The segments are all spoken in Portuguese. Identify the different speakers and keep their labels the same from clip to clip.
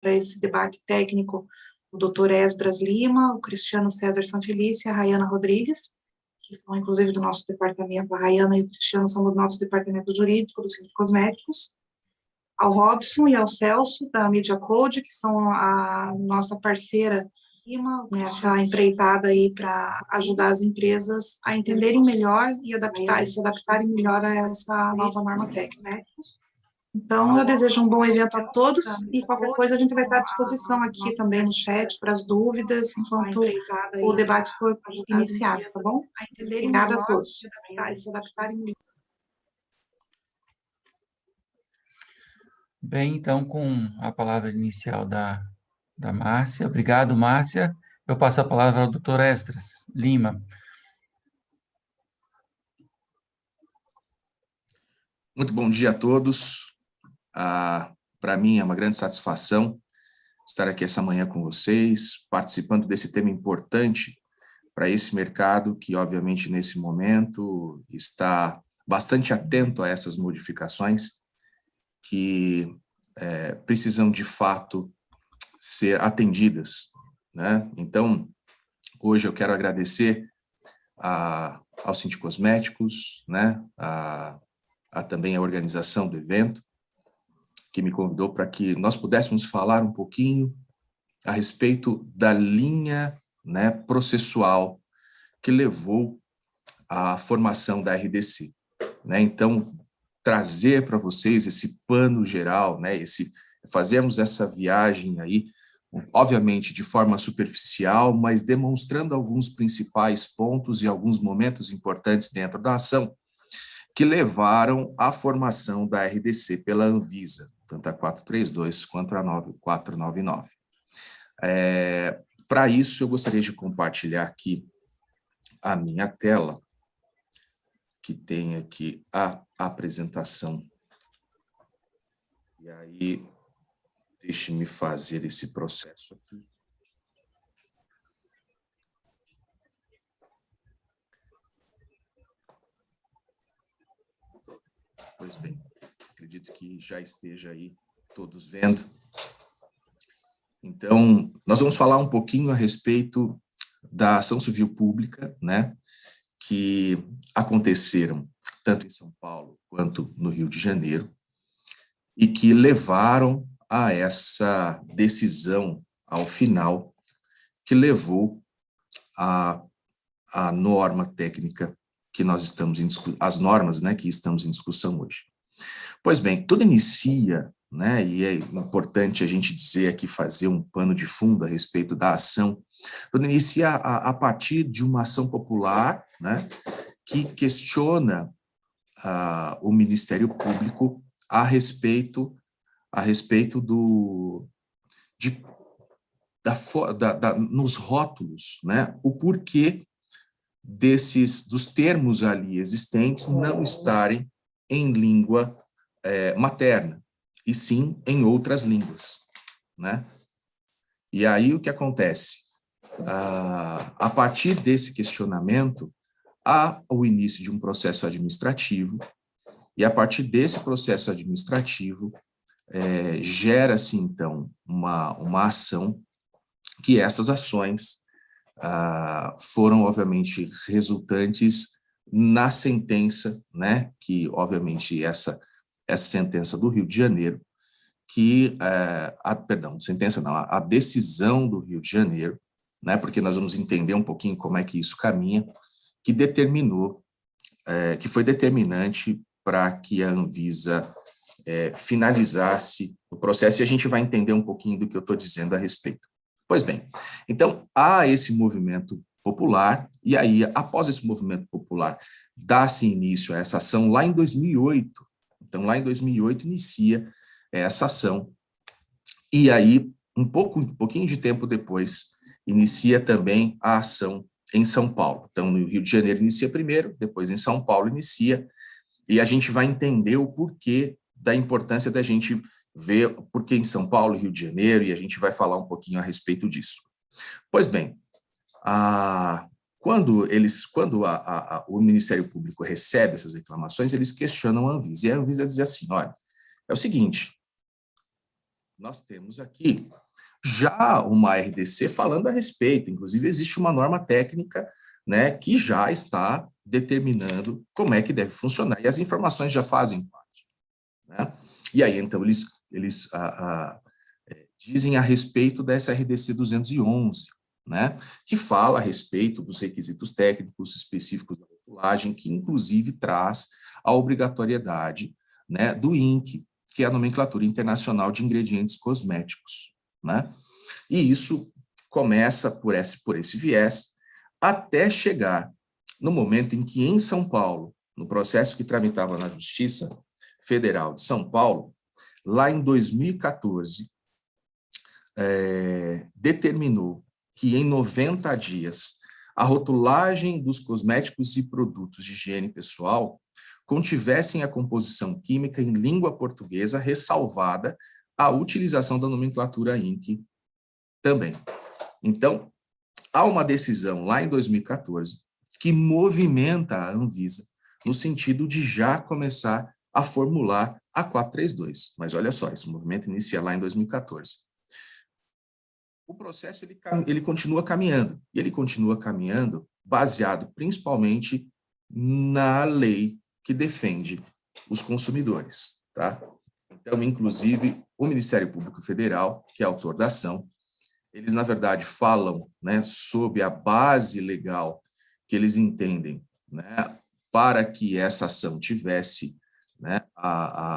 Speaker 1: para esse debate técnico o doutor Esdras Lima, o Cristiano César Sanfelice e a Rayana Rodrigues, que são inclusive do nosso departamento, a Rayana e o Cristiano são do nosso departamento jurídico dos Centros Cosméticos, ao Robson e ao Celso, da Media Code, que são a nossa parceira nessa empreitada aí para ajudar as empresas a entenderem melhor e se adaptarem melhor a essa nova norma técnica. Então, eu desejo um bom evento a todos e qualquer coisa a gente vai estar à disposição aqui também no chat para as dúvidas, enquanto o debate for iniciado, tá bom? Obrigada a todos.
Speaker 2: Bem, então, com a palavra inicial da Márcia. Obrigado, Márcia. Eu passo a palavra ao doutor Esdras Lima.
Speaker 3: Muito bom dia a todos. Para mim é uma grande satisfação estar aqui essa manhã com vocês, participando desse tema importante para esse mercado que, obviamente, nesse momento está bastante atento a essas modificações que precisam, de fato, ser atendidas, né? Então, hoje eu quero agradecer ao Cinti Cosméticos, né? Também a organização do evento, que me convidou para que nós pudéssemos falar um pouquinho a respeito da linha, né, processual que levou à formação da RDC, né? Então, trazer para vocês esse pano geral, né, fazermos essa viagem aí, obviamente de forma superficial, mas demonstrando alguns principais pontos e alguns momentos importantes dentro da ação que levaram à formação da RDC pela Anvisa, tanto a 432 quanto a 499. Para isso, eu gostaria de compartilhar aqui a minha tela, que tem aqui a apresentação. E aí, deixe-me fazer esse processo aqui. Pois bem, acredito que já esteja aí todos vendo. Então, nós vamos falar um pouquinho a respeito da ação civil pública, né, que aconteceram tanto em São Paulo quanto no Rio de Janeiro, e que levaram a essa decisão ao final, que levou à norma técnica que nós estamos em discussão, as normas, né, que estamos em discussão hoje. Pois bem, tudo inicia, né, e é importante a gente dizer aqui, fazer um pano de fundo a respeito da ação, tudo inicia a partir de uma ação popular, né, que questiona o Ministério Público a respeito nos rótulos, né, o porquê dos termos ali existentes não estarem em língua materna, e sim em outras línguas, né? E aí o que acontece? A partir desse questionamento, há o início de um processo administrativo, e a partir desse processo administrativo, gera-se, então, uma ação, que essas ações foram, obviamente, resultantes na sentença, né, que, obviamente, essa sentença do Rio de Janeiro, a decisão do Rio de Janeiro, né, porque nós vamos entender um pouquinho como é que isso caminha, que determinou, que foi determinante para que a Anvisa finalizasse o processo, e a gente vai entender um pouquinho do que eu estou dizendo a respeito. Pois bem, então, há esse movimento popular, e aí, após esse movimento popular, dá-se início a essa ação lá em 2008. Então, lá em 2008, inicia essa ação, e aí, um pouquinho de tempo depois, inicia também a ação em São Paulo. Então, no Rio de Janeiro inicia primeiro, depois em São Paulo inicia, e a gente vai entender o porquê da importância da gente ver porque em São Paulo e Rio de Janeiro, e a gente vai falar um pouquinho a respeito disso. Pois bem, quando o Ministério Público recebe essas reclamações, eles questionam a Anvisa, e a Anvisa diz assim, olha, é o seguinte, nós temos aqui já uma RDC falando a respeito, inclusive existe uma norma técnica, né, que já está determinando como é que deve funcionar, e as informações já fazem parte, né? E aí, então, eles dizem a respeito dessa RDC 211, né, que fala a respeito dos requisitos técnicos específicos da rotulagem, que inclusive traz a obrigatoriedade, né, do INC, que é a Nomenclatura Internacional de Ingredientes Cosméticos, né? E isso começa por esse viés, até chegar no momento em que, em São Paulo, no processo que tramitava na Justiça Federal de São Paulo, lá em 2014, determinou que em 90 dias a rotulagem dos cosméticos e produtos de higiene pessoal contivessem a composição química em língua portuguesa, ressalvada a utilização da nomenclatura INC também. Então, há uma decisão lá em 2014 que movimenta a Anvisa no sentido de já começar a formular a 432. Mas olha só, esse movimento inicia lá em 2014. O processo ele continua caminhando, e ele continua caminhando baseado principalmente na lei que defende os consumidores, tá? Então, inclusive, o Ministério Público Federal, que é autor da ação, eles, na verdade, falam, né, sobre a base legal que eles entendem, né, para que essa ação tivesse, né,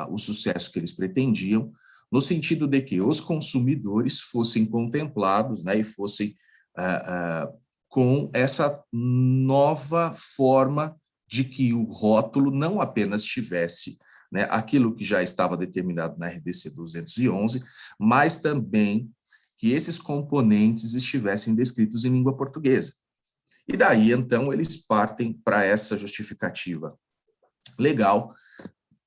Speaker 3: o sucesso que eles pretendiam, no sentido de que os consumidores fossem contemplados, né, e fossem com essa nova forma de que o rótulo não apenas tivesse, né, aquilo que já estava determinado na RDC 211, mas também que esses componentes estivessem descritos em língua portuguesa. E daí, então, eles partem para essa justificativa legal,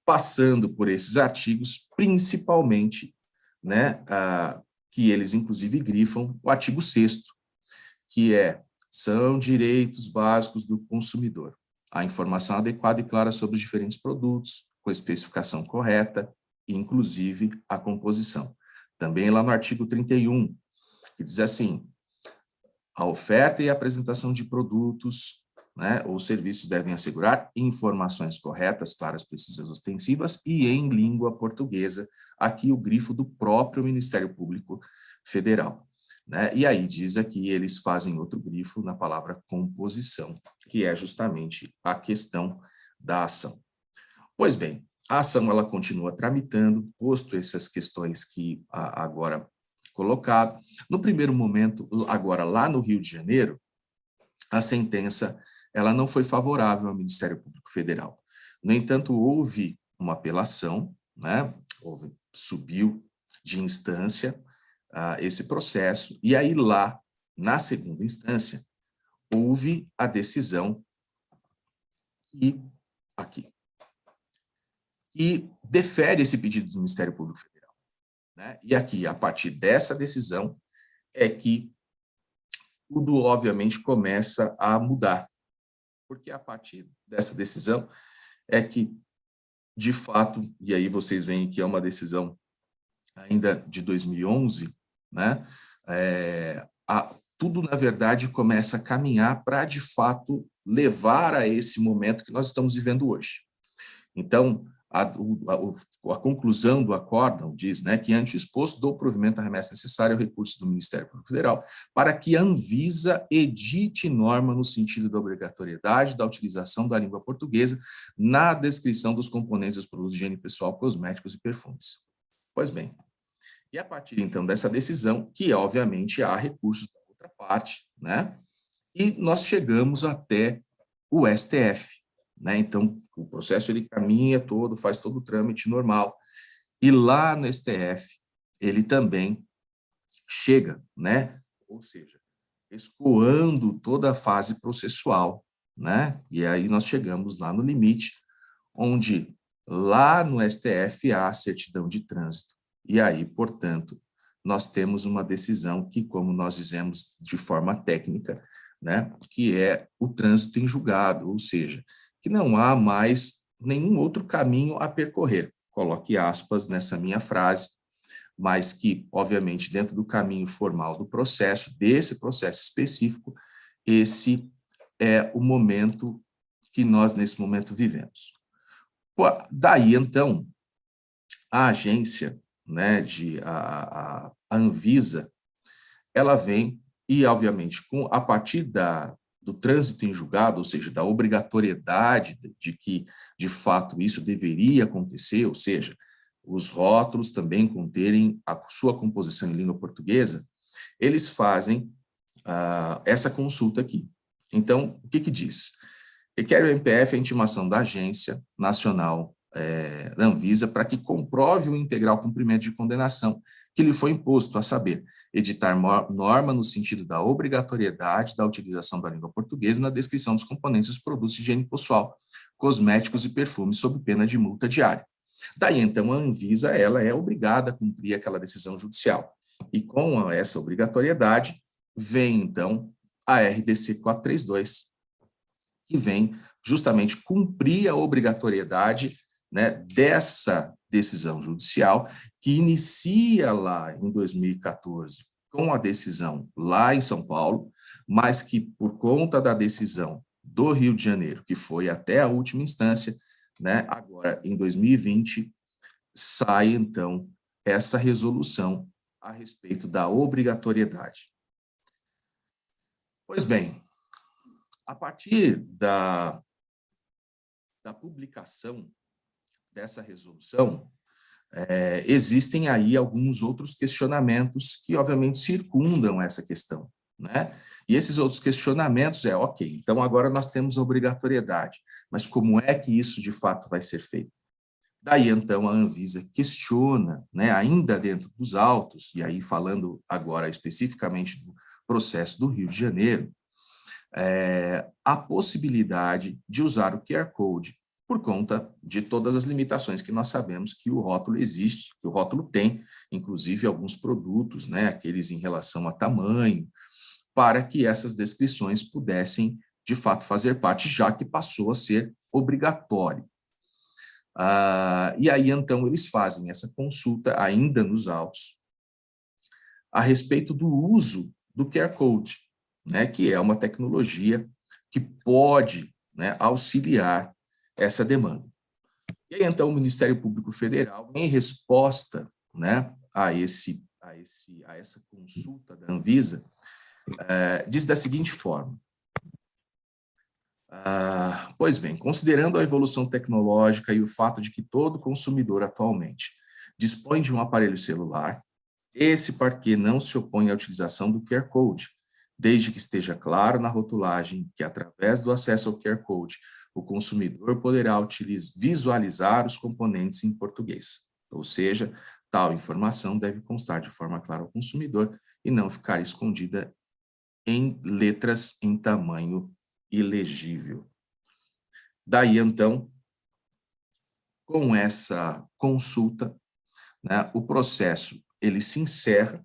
Speaker 3: passando por esses artigos, principalmente, né, que eles, inclusive, grifam o artigo 6º, que são direitos básicos do consumidor. A informação adequada e clara sobre os diferentes produtos, com especificação correta, inclusive a composição. Também lá no artigo 31, que diz assim: a oferta e a apresentação de produtos, né, ou serviços devem assegurar informações corretas, claras, precisas, ostensivas e em língua portuguesa. Aqui o grifo do próprio Ministério Público Federal, né? E aí diz aqui, eles fazem outro grifo na palavra composição, que é justamente a questão da ação. Pois bem, a ação ela continua tramitando, posto essas questões que agora colocado. No primeiro momento, agora lá no Rio de Janeiro, a sentença ela não foi favorável ao Ministério Público Federal. No entanto, houve uma apelação, né? Subiu de instância esse processo, e aí lá, na segunda instância, houve a decisão que defere esse pedido do Ministério Público Federal, né? E aqui, a partir dessa decisão, é que tudo, obviamente, começa a mudar. Porque a partir dessa decisão é que, de fato, e aí vocês veem que é uma decisão ainda de 2011, né? Tudo, na verdade, começa a caminhar para, de fato, levar a esse momento que nós estamos vivendo hoje. Então, a conclusão do acórdão diz, né, que, ante o exposto, dou provimento à remessa necessária ao recurso do Ministério Público Federal para que a Anvisa edite norma no sentido da obrigatoriedade da utilização da língua portuguesa na descrição dos componentes dos produtos de higiene pessoal, cosméticos e perfumes. Pois bem, e a partir, então, dessa decisão, que, obviamente, há recursos da outra parte, né, e nós chegamos até o STF, né? Então, o processo ele caminha todo, faz todo o trâmite normal. E lá no STF, ele também chega, né? Ou seja, escoando toda a fase processual, né? E aí nós chegamos lá no limite, onde lá no STF há a certidão de trânsito. E aí, portanto, nós temos uma decisão que, como nós dizemos de forma técnica, né? Que é o trânsito em julgado, ou seja, que não há mais nenhum outro caminho a percorrer. Coloque aspas nessa minha frase, mas que, obviamente, dentro do caminho formal do processo, desse processo específico, esse é o momento que nós, nesse momento, vivemos. Daí, então, a agência, né, a Anvisa, ela vem e, obviamente, a partir do trânsito em julgado, ou seja, da obrigatoriedade de que, de fato, isso deveria acontecer, ou seja, os rótulos também conterem a sua composição em língua portuguesa, eles fazem essa consulta aqui. Então, o que diz? Requer o MPF a intimação da Agência Nacional da Anvisa para que comprove o integral cumprimento de condenação que lhe foi imposto, a saber, editar norma no sentido da obrigatoriedade da utilização da língua portuguesa na descrição dos componentes dos produtos de higiene pessoal, cosméticos e perfumes, sob pena de multa diária. Daí, então, a Anvisa ela é obrigada a cumprir aquela decisão judicial. E com essa obrigatoriedade, vem, então, a RDC 432, que vem justamente cumprir a obrigatoriedade, né, dessa decisão judicial, que inicia lá em 2014 com a decisão lá em São Paulo, mas que, por conta da decisão do Rio de Janeiro, que foi até a última instância, né, agora, em 2020, sai, então, essa resolução a respeito da obrigatoriedade. Pois bem, a partir da publicação dessa resolução, existem aí alguns outros questionamentos que, obviamente, circundam essa questão, né? E esses outros questionamentos ok, então agora nós temos a obrigatoriedade, mas como é que isso, de fato, vai ser feito? Daí, então, a Anvisa questiona, né, ainda dentro dos autos, e aí falando agora especificamente do processo do Rio de Janeiro, a possibilidade de usar o QR Code por conta de todas as limitações que nós sabemos que o rótulo existe, que o rótulo tem, inclusive alguns produtos, né, aqueles em relação a tamanho, para que essas descrições pudessem, de fato, fazer parte, já que passou a ser obrigatório. E aí, então, eles fazem essa consulta, ainda nos autos, a respeito do uso do QR Code, né, que é uma tecnologia que pode, né, auxiliar essa demanda. E aí, então, o Ministério Público Federal, em resposta, né, a essa consulta da Anvisa, diz da seguinte forma: pois bem, considerando a evolução tecnológica e o fato de que todo consumidor atualmente dispõe de um aparelho celular, esse parquê não se opõe à utilização do QR Code, desde que esteja claro na rotulagem que, através do acesso ao QR Code, o consumidor poderá visualizar os componentes em português. Ou seja, tal informação deve constar de forma clara ao consumidor e não ficar escondida em letras em tamanho ilegível. Daí, então, com essa consulta, né, o processo ele se encerra,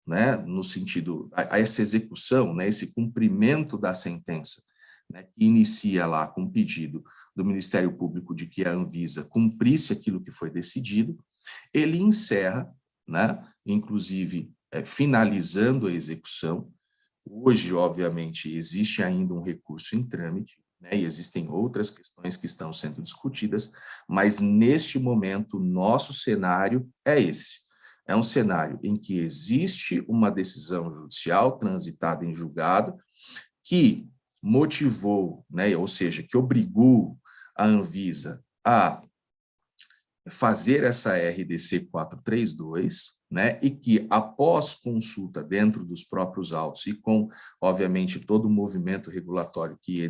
Speaker 3: né, no sentido a essa execução, né, esse cumprimento da sentença, né, que inicia lá com o pedido do Ministério Público de que a Anvisa cumprisse aquilo que foi decidido, ele encerra, né, inclusive finalizando a execução. Hoje, obviamente, existe ainda um recurso em trâmite, né, e existem outras questões que estão sendo discutidas, mas neste momento, nosso cenário é esse. É um cenário em que existe uma decisão judicial transitada em julgado que motivou, né, ou seja, que obrigou a Anvisa a fazer essa RDC 432, né, e que, após consulta dentro dos próprios autos e com, obviamente, todo o movimento regulatório que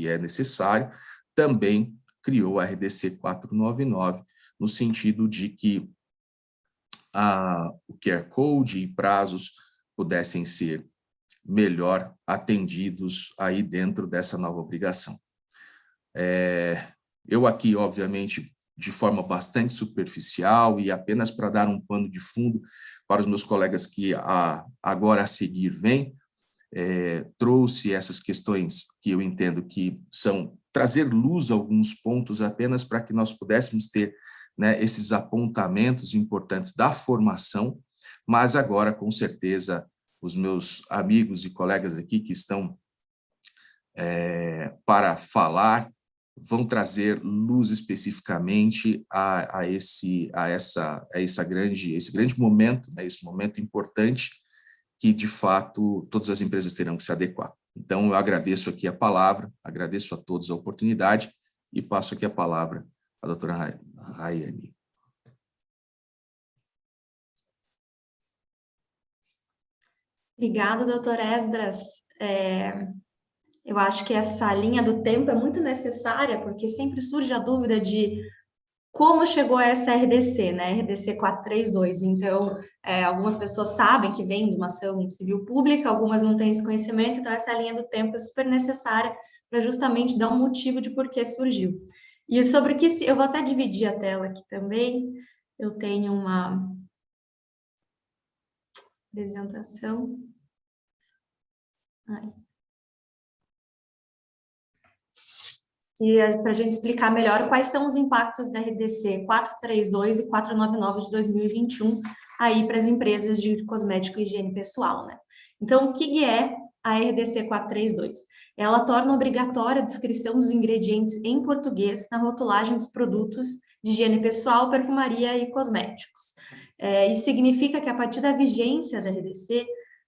Speaker 3: é necessário, também criou a RDC 499, no sentido de que o QR Code e prazos pudessem ser melhor atendidos aí dentro dessa nova obrigação. Eu aqui, obviamente, de forma bastante superficial e apenas para dar um pano de fundo para os meus colegas que agora a seguir vêm, trouxe essas questões que eu entendo que são trazer luz a alguns pontos apenas para que nós pudéssemos ter, né, esses apontamentos importantes da formação, mas agora, com certeza, os meus amigos e colegas aqui que estão para falar vão trazer luz especificamente esse grande momento, né, esse momento importante que, de fato, todas as empresas terão que se adequar. Então, eu agradeço aqui a palavra, agradeço a todos a oportunidade e passo aqui a palavra à doutora Rayane.
Speaker 4: Obrigada, doutor Esdras. Eu acho que essa linha do tempo é muito necessária, porque sempre surge a dúvida de como chegou a essa RDC, né? RDC 432. Então, algumas pessoas sabem que vem de uma ação civil pública, algumas não têm esse conhecimento, então essa linha do tempo é super necessária para justamente dar um motivo de por que surgiu. E sobre o que eu vou até dividir a tela aqui também. Eu tenho uma apresentação. Para a gente explicar melhor quais são os impactos da RDC 432 e 499 de 2021 aí para as empresas de cosmético e higiene pessoal, né? Então, o que é a RDC 432? Ela torna obrigatória a descrição dos ingredientes em português na rotulagem dos produtos de higiene pessoal, perfumaria e cosméticos. Isso significa que, a partir da vigência da RDC,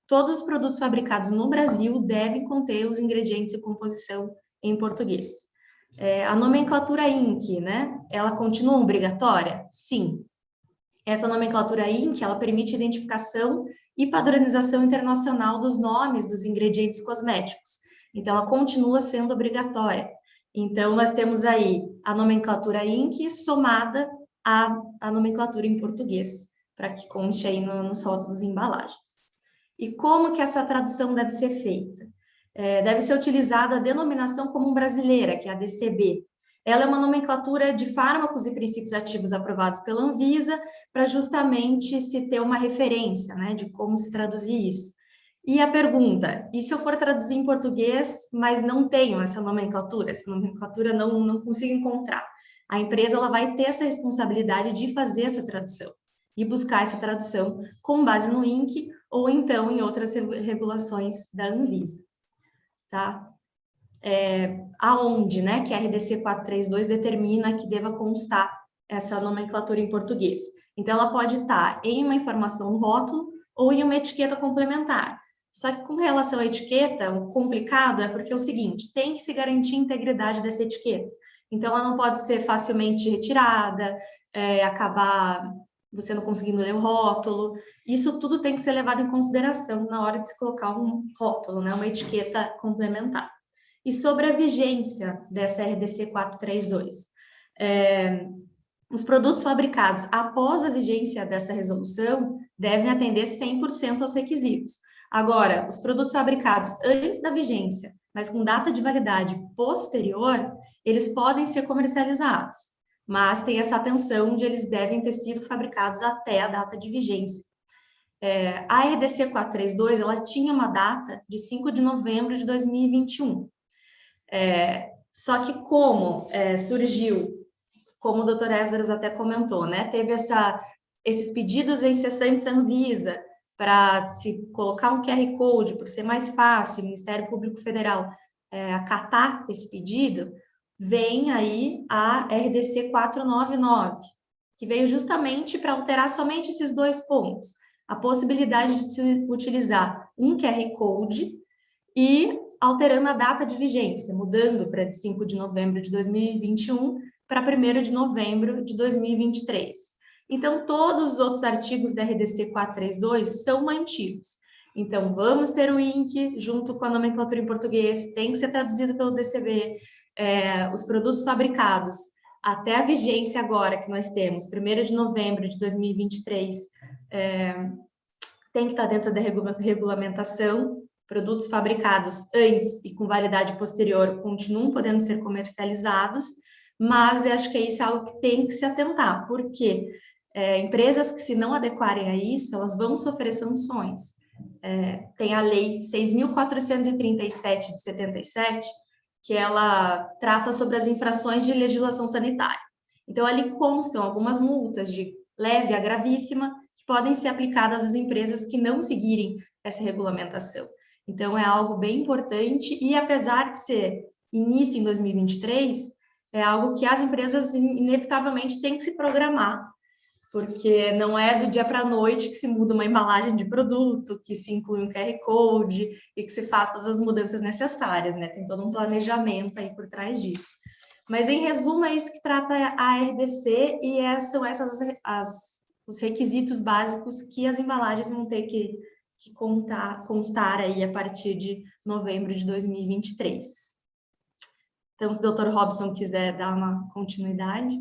Speaker 4: todos os produtos fabricados no Brasil devem conter os ingredientes e composição em português. A nomenclatura INC, né? Ela continua obrigatória? Sim. Essa nomenclatura INC, ela permite identificação e padronização internacional dos nomes dos ingredientes cosméticos. Então, ela continua sendo obrigatória. Então, nós temos aí a nomenclatura INC somada à nomenclatura em português, para que conste aí nos rótulos e embalagens. E como que essa tradução deve ser feita? Deve ser utilizada a denominação comum brasileira, que é a DCB. Ela é uma nomenclatura de fármacos e princípios ativos aprovados pela Anvisa, para justamente se ter uma referência, né, de como se traduzir isso. E a pergunta, e se eu for traduzir em português, mas não tenho essa nomenclatura não consigo encontrar? A empresa ela vai ter essa responsabilidade de fazer essa tradução, e buscar essa tradução com base no INC, ou então em outras regulações da Anvisa. Tá? Aonde, né, que a RDC 432 determina que deva constar essa nomenclatura em português. Então, ela pode estar em uma informação no rótulo ou em uma etiqueta complementar. Só que com relação à etiqueta, o complicado é porque é o seguinte, tem que se garantir a integridade dessa etiqueta. Então, ela não pode ser facilmente retirada, acabar você não conseguindo ler o rótulo. Isso tudo tem que ser levado em consideração na hora de se colocar um rótulo, né, uma etiqueta complementar. E sobre a vigência dessa RDC 432, os produtos fabricados após a vigência dessa resolução devem atender 100% aos requisitos. Agora, os produtos fabricados antes da vigência, mas com data de validade posterior, eles podem ser comercializados, mas tem essa atenção de eles devem ter sido fabricados até a data de vigência. A RDC 432, ela tinha uma data de 5 de novembro de 2021. Só que como surgiu, como o doutor Esdras até comentou, né, teve esses pedidos incessantes à Anvisa para se colocar um QR Code, por ser mais fácil, o Ministério Público Federal acatar esse pedido, vem aí a RDC 499, que veio justamente para alterar somente esses dois pontos. A possibilidade de se utilizar um QR Code e alterando a data de vigência, mudando para 5 de novembro de 2021 para 1º de novembro de 2023. Então, todos os outros artigos da RDC 432 são mantidos. Então, vamos ter o INC junto com a nomenclatura em português, tem que ser traduzido pelo DCB, os produtos fabricados até a vigência agora que nós temos, 1º de novembro de 2023, tem que estar dentro da regulamentação. Produtos fabricados antes e com validade posterior continuam podendo ser comercializados, mas eu acho que isso é algo que tem que se atentar, porque empresas que se não adequarem a isso, elas vão sofrer sanções. tem a Lei 6.437 de 77, que ela trata sobre as infrações de legislação sanitária. Então, ali constam algumas multas de leve a gravíssima que podem ser aplicadas às empresas que não seguirem essa regulamentação. Então, é algo bem importante e, apesar de ser início em 2023, é algo que as empresas, inevitavelmente, têm que se programar, porque não é do dia para a noite que se muda uma embalagem de produto, que se inclui um QR Code e que se faz todas as mudanças necessárias, né? Tem todo um planejamento aí por trás disso. Mas, em resumo, é isso que trata a RDC e são os requisitos básicos que as embalagens vão ter que constar aí a partir de novembro de 2023. Então, se o Dr. Robson quiser dar uma continuidade.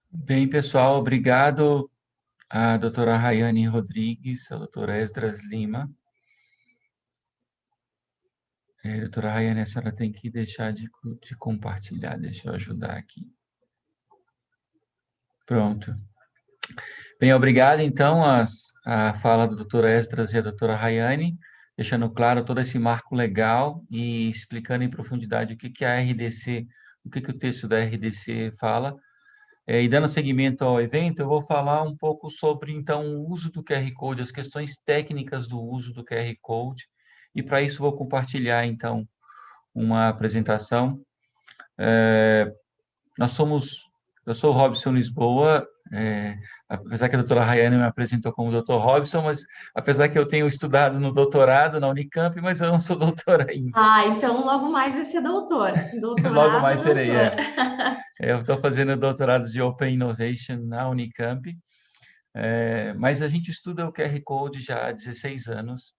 Speaker 2: Bem, pessoal, obrigado à doutora Rayane Rodrigues, ao doutor Esdras Lima. Doutora Rayane, a senhora tem que deixar de compartilhar, deixa eu ajudar aqui. Pronto. Bem, obrigado, então, a fala do doutor Esdras e a doutora Rayane, deixando claro todo esse marco legal e explicando em profundidade o que a RDC, o que o texto da RDC fala. E dando seguimento ao evento, eu vou falar um pouco sobre, então, o uso do QR Code, as questões técnicas do uso do QR Code, e para isso vou compartilhar, então, uma apresentação. Eu sou o Robson Lisboa, apesar que a doutora Rayane me apresentou como doutor Robson, mas apesar que eu tenho estudado no doutorado na Unicamp, mas eu não sou doutor ainda.
Speaker 4: Ah, então logo mais vai ser doutora. Doutorado,
Speaker 2: logo mais serei,
Speaker 4: doutora.
Speaker 2: Eu estou fazendo doutorado de Open Innovation na Unicamp, mas a gente estuda o QR Code já há 16 anos,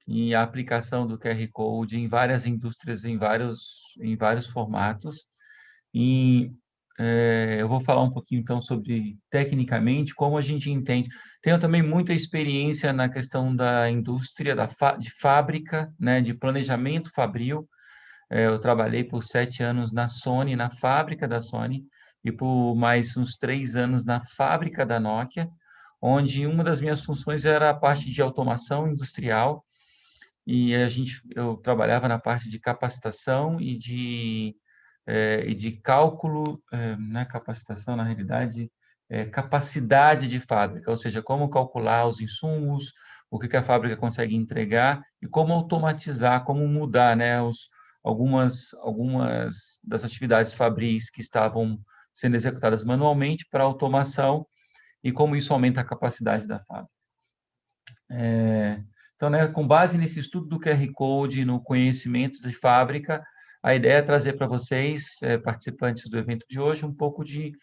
Speaker 2: e a aplicação do QR Code em várias indústrias, em vários formatos. E eu vou falar um pouquinho, então, sobre, tecnicamente, como a gente entende. Tenho também muita experiência na questão da indústria, de fábrica, né, de planejamento fabril. Eu trabalhei por 7 anos na Sony, na fábrica da Sony, e por mais uns 3 anos na fábrica da Nokia, onde uma das minhas funções era a parte de automação industrial, e eu trabalhava na parte de capacitação e de cálculo, não é capacitação, na realidade, capacidade de fábrica, ou seja, como calcular os insumos, o que a fábrica consegue entregar e como automatizar, como mudar, né, algumas das atividades fabris que estavam sendo executadas manualmente para automação e como isso aumenta a capacidade da fábrica. Então, né, com base nesse estudo do QR Code, no conhecimento de fábrica, a ideia é trazer para vocês, participantes do evento de hoje, um pouco de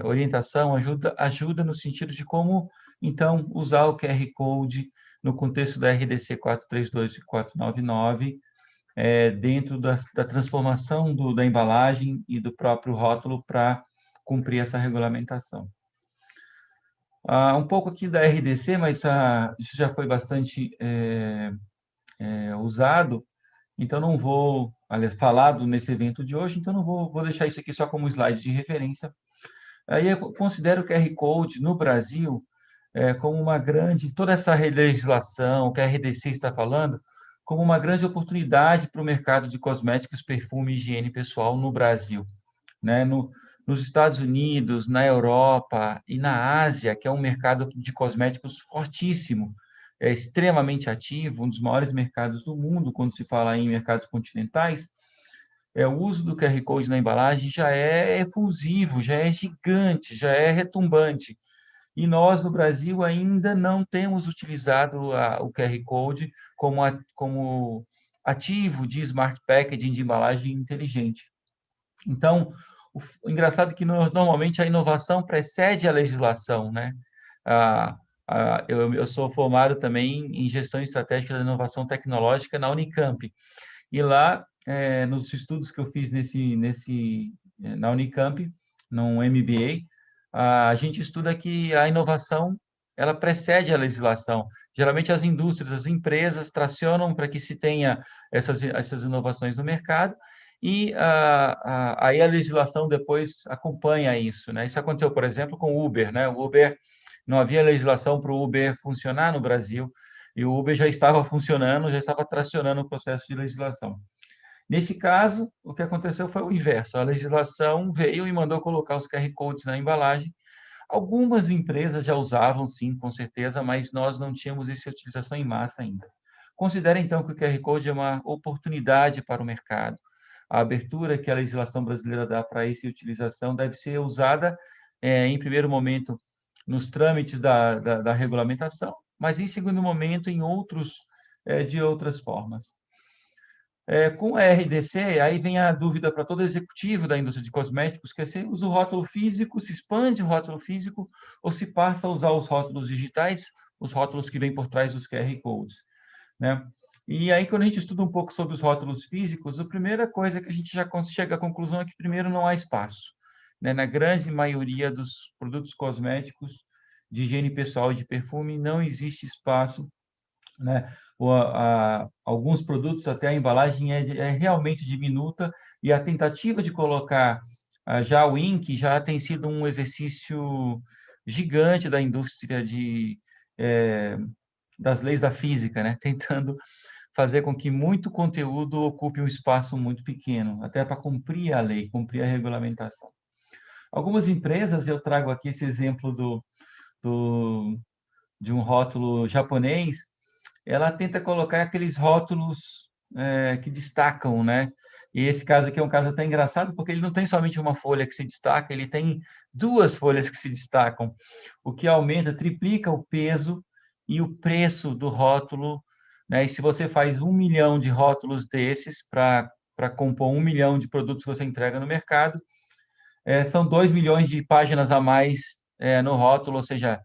Speaker 2: orientação, ajuda no sentido de como, então, usar o QR Code no contexto da RDC 432 e 499, dentro da transformação da embalagem e do próprio rótulo para cumprir essa regulamentação. Um pouco aqui da RDC, mas isso já foi bastante usado, então não vou falado nesse evento de hoje, então não vou deixar isso aqui só como slide de referência. Aí eu considero o QR Code no Brasil como uma grande, toda essa legislação que a RDC está falando, como uma grande oportunidade para o mercado de cosméticos, perfume e higiene pessoal no Brasil, né? Nos Estados Unidos, na Europa e na Ásia, que é um mercado de cosméticos fortíssimo, extremamente ativo, um dos maiores mercados do mundo, quando se fala em mercados continentais, o uso do QR Code na embalagem já é efusivo, já é gigante, já é retumbante. E nós, no Brasil, ainda não temos utilizado o QR Code como ativo de Smart Packaging, de embalagem inteligente. Então, o engraçado é que normalmente a inovação precede a legislação, né? Eu sou formado também em gestão estratégica da inovação tecnológica na Unicamp. E lá, nos estudos que eu fiz na Unicamp, no MBA, a gente estuda que a inovação ela precede a legislação. Geralmente as indústrias, as empresas tracionam para que se tenha essas inovações no mercado e aí a legislação depois acompanha isso, né? Isso aconteceu, por exemplo, com o Uber, né? O Uber não havia legislação para o Uber funcionar no Brasil, e o Uber já estava funcionando, já estava tracionando o processo de legislação. Nesse caso, o que aconteceu foi o inverso. A legislação veio e mandou colocar os QR Codes na embalagem. Algumas empresas já usavam, sim, com certeza, mas nós não tínhamos essa utilização em massa ainda. Considere, então, que o QR Code é uma oportunidade para o mercado. A abertura que a legislação brasileira dá para essa utilização deve ser usada, em primeiro momento, nos trâmites da regulamentação, mas, em segundo momento, em de outras formas. Com a RDC, aí vem a dúvida para todo executivo da indústria de cosméticos, que é se usa o rótulo físico, se expande o rótulo físico, ou se passa a usar os rótulos digitais, os rótulos que vêm por trás dos QR Codes, né? E aí, quando a gente estuda um pouco sobre os rótulos físicos, a primeira coisa que a gente já chega à conclusão é que, primeiro, não há espaço, né? Na grande maioria dos produtos cosméticos, de higiene pessoal e de perfume, não existe espaço, né? Alguns produtos, até a embalagem é realmente diminuta, e a tentativa de colocar já o ink já tem sido um exercício gigante da indústria das leis da física, né? Tentando fazer com que muito conteúdo ocupe um espaço muito pequeno, até para cumprir a lei, cumprir a regulamentação. Algumas empresas, eu trago aqui esse exemplo de um rótulo japonês, ela tenta colocar aqueles rótulos que destacam, né? E esse caso aqui é um caso até engraçado, porque ele não tem somente uma folha que se destaca, ele tem duas folhas que se destacam, o que aumenta, triplica o peso e o preço do rótulo, né? E se você faz 1 milhão de rótulos desses para compor 1 milhão de produtos que você entrega no mercado, são 2 milhões de páginas a mais no rótulo, ou seja,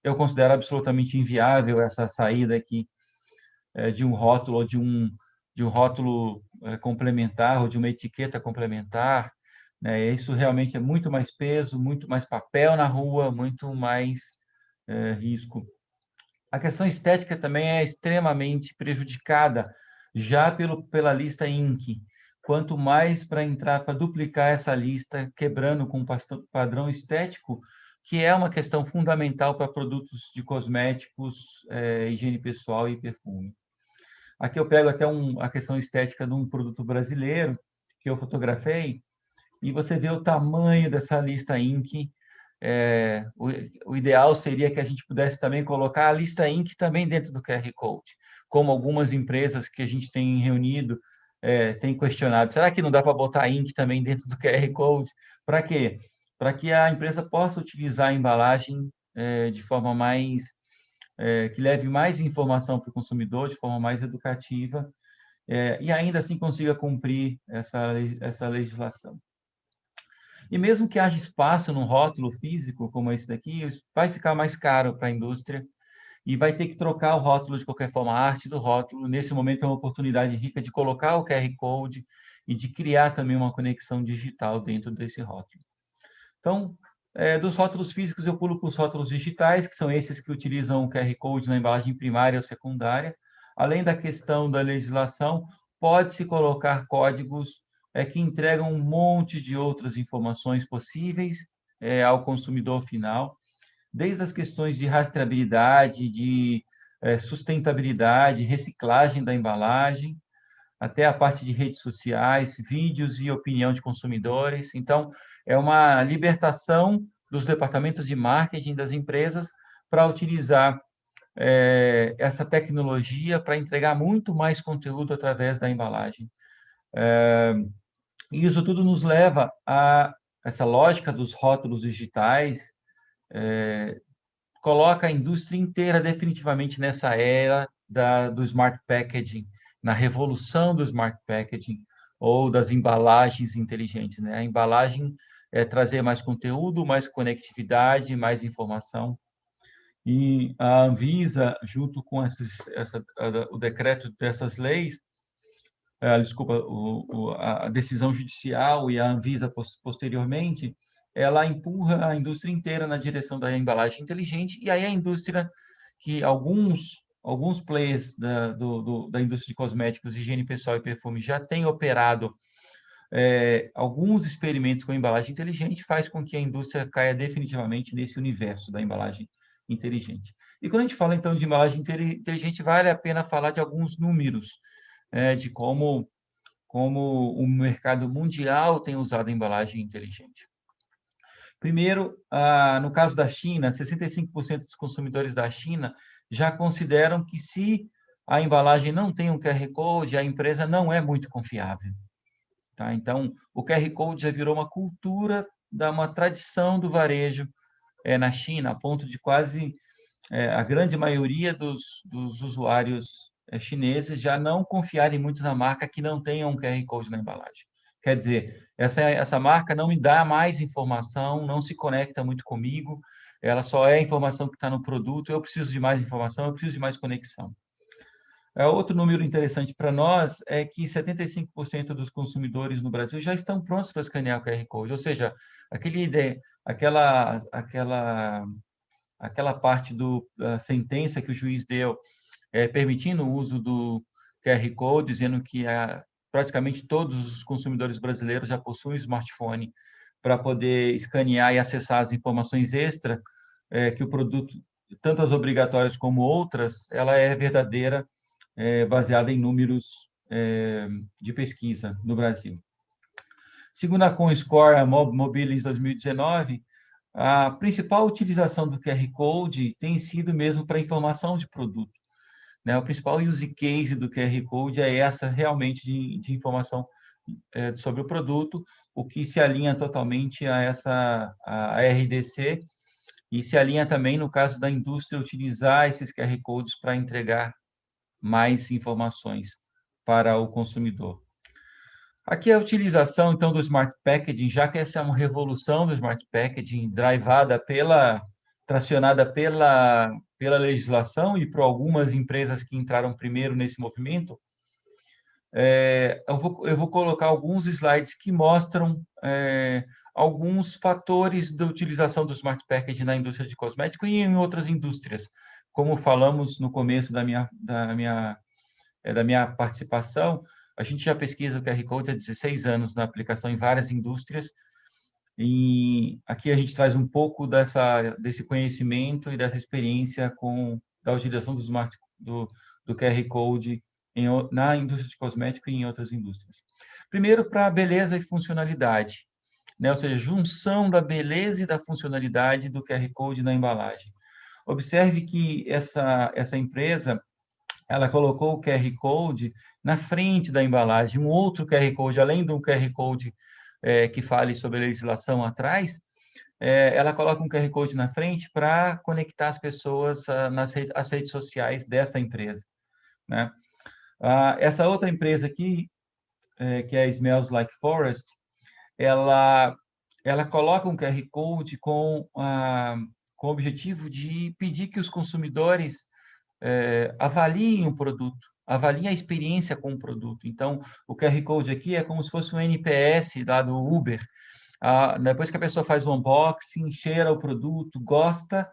Speaker 2: eu considero absolutamente inviável essa saída aqui de um rótulo ou de um rótulo complementar ou de uma etiqueta complementar, né? Isso realmente é muito mais peso, muito mais papel na rua, muito mais risco. A questão estética também é extremamente prejudicada já pela lista INC. Quanto mais para entrar, para duplicar essa lista, quebrando com o padrão estético, que é uma questão fundamental para produtos de cosméticos, higiene pessoal e perfume. Aqui eu pego até a questão estética de um produto brasileiro que eu fotografei, e você vê o tamanho dessa lista INC. O ideal seria que a gente pudesse também colocar a lista INC também dentro do QR Code, como algumas empresas que a gente tem reunido têm questionado. Será que não dá para botar INC também dentro do QR Code? Para quê? Para que a empresa possa utilizar a embalagem de forma que leve mais informação para o consumidor, de forma mais educativa, e ainda assim consiga cumprir essa legislação. E mesmo que haja espaço num rótulo físico como esse daqui, vai ficar mais caro para a indústria e vai ter que trocar o rótulo de qualquer forma, a arte do rótulo. Nesse momento é uma oportunidade rica de colocar o QR Code e de criar também uma conexão digital dentro desse rótulo. Então, dos rótulos físicos, eu pulo para os rótulos digitais, que são esses que utilizam o QR Code na embalagem primária ou secundária. Além da questão da legislação, pode-se colocar códigos que entregam um monte de outras informações possíveis ao consumidor final, desde as questões de rastreabilidade, de sustentabilidade, reciclagem da embalagem, até a parte de redes sociais, vídeos e opinião de consumidores. Então, é uma libertação dos departamentos de marketing das empresas para utilizar essa tecnologia para entregar muito mais conteúdo através da embalagem. E isso tudo nos leva a essa lógica dos rótulos digitais, coloca a indústria inteira definitivamente nessa era do smart packaging, na revolução do smart packaging ou das embalagens inteligentes, né? A embalagem é trazer mais conteúdo, mais conectividade, mais informação. E a Anvisa, junto com o decreto dessas leis, desculpa, a decisão judicial e a Anvisa posteriormente, ela empurra a indústria inteira na direção da embalagem inteligente, e aí a indústria, que alguns players da indústria de cosméticos, higiene pessoal e perfume já têm operado alguns experimentos com embalagem inteligente faz com que a indústria caia definitivamente nesse universo da embalagem inteligente. E quando a gente fala, então, de embalagem inteligente, vale a pena falar de alguns números, de como o mercado mundial tem usado a embalagem inteligente. Primeiro, no caso da China, 65% dos consumidores da China já consideram que se a embalagem não tem um QR Code, a empresa não é muito confiável. Tá? Então, o QR Code já virou uma cultura, uma tradição do varejo na China, a ponto de quase a grande maioria dos usuários chineses já não confiarem muito na marca que não tenha um QR Code na embalagem. Quer dizer, essa marca não me dá mais informação, não se conecta muito comigo, ela só é a informação que está no produto, eu preciso de mais informação, eu preciso de mais conexão. Outro número interessante para nós é que 75% dos consumidores no Brasil já estão prontos para escanear o QR Code, ou seja, aquela parte da sentença que o juiz deu permitindo o uso do QR Code, dizendo que praticamente todos os consumidores brasileiros já possuem smartphone para poder escanear e acessar as informações extra que o produto, tanto as obrigatórias como outras, ela é verdadeira, baseada em números de pesquisa no Brasil. Segundo a Comscore, a Mobilis 2019, a principal utilização do QR Code tem sido mesmo para informação de produto. Né? O principal use case do QR Code é essa realmente de informação sobre o produto, o que se alinha totalmente a RDC e se alinha também, no caso da indústria, utilizar esses QR Codes para entregar mais informações para o consumidor. Aqui a utilização, então, do Smart Packaging, já que essa é uma revolução do Smart Packaging, tracionada pela legislação e por algumas empresas que entraram primeiro nesse movimento, eu vou colocar alguns slides que mostram alguns fatores da utilização do Smart Packaging na indústria de cosmético e em outras indústrias, como falamos no começo da minha participação. A gente já pesquisa o QR Code há 16 anos na aplicação em várias indústrias, e aqui a gente traz um pouco desse conhecimento e dessa experiência da utilização do QR Code na indústria de cosmético e em outras indústrias. Primeiro, para beleza e funcionalidade, né? Ou seja, junção da beleza e da funcionalidade do QR Code na embalagem. Observe que essa empresa, ela colocou o QR Code na frente da embalagem, um outro QR Code, além do QR Code que fale sobre a legislação atrás, ela coloca um QR Code na frente para conectar as pessoas às redes sociais dessa empresa. Né? Essa outra empresa aqui, que é a Smells Like Forest, ela coloca um QR Code com o objetivo de pedir que os consumidores avaliem o produto, avaliem a experiência com o produto. Então, o QR Code aqui é como se fosse um NPS lá do Uber. Depois que a pessoa faz o unboxing, cheira o produto, gosta,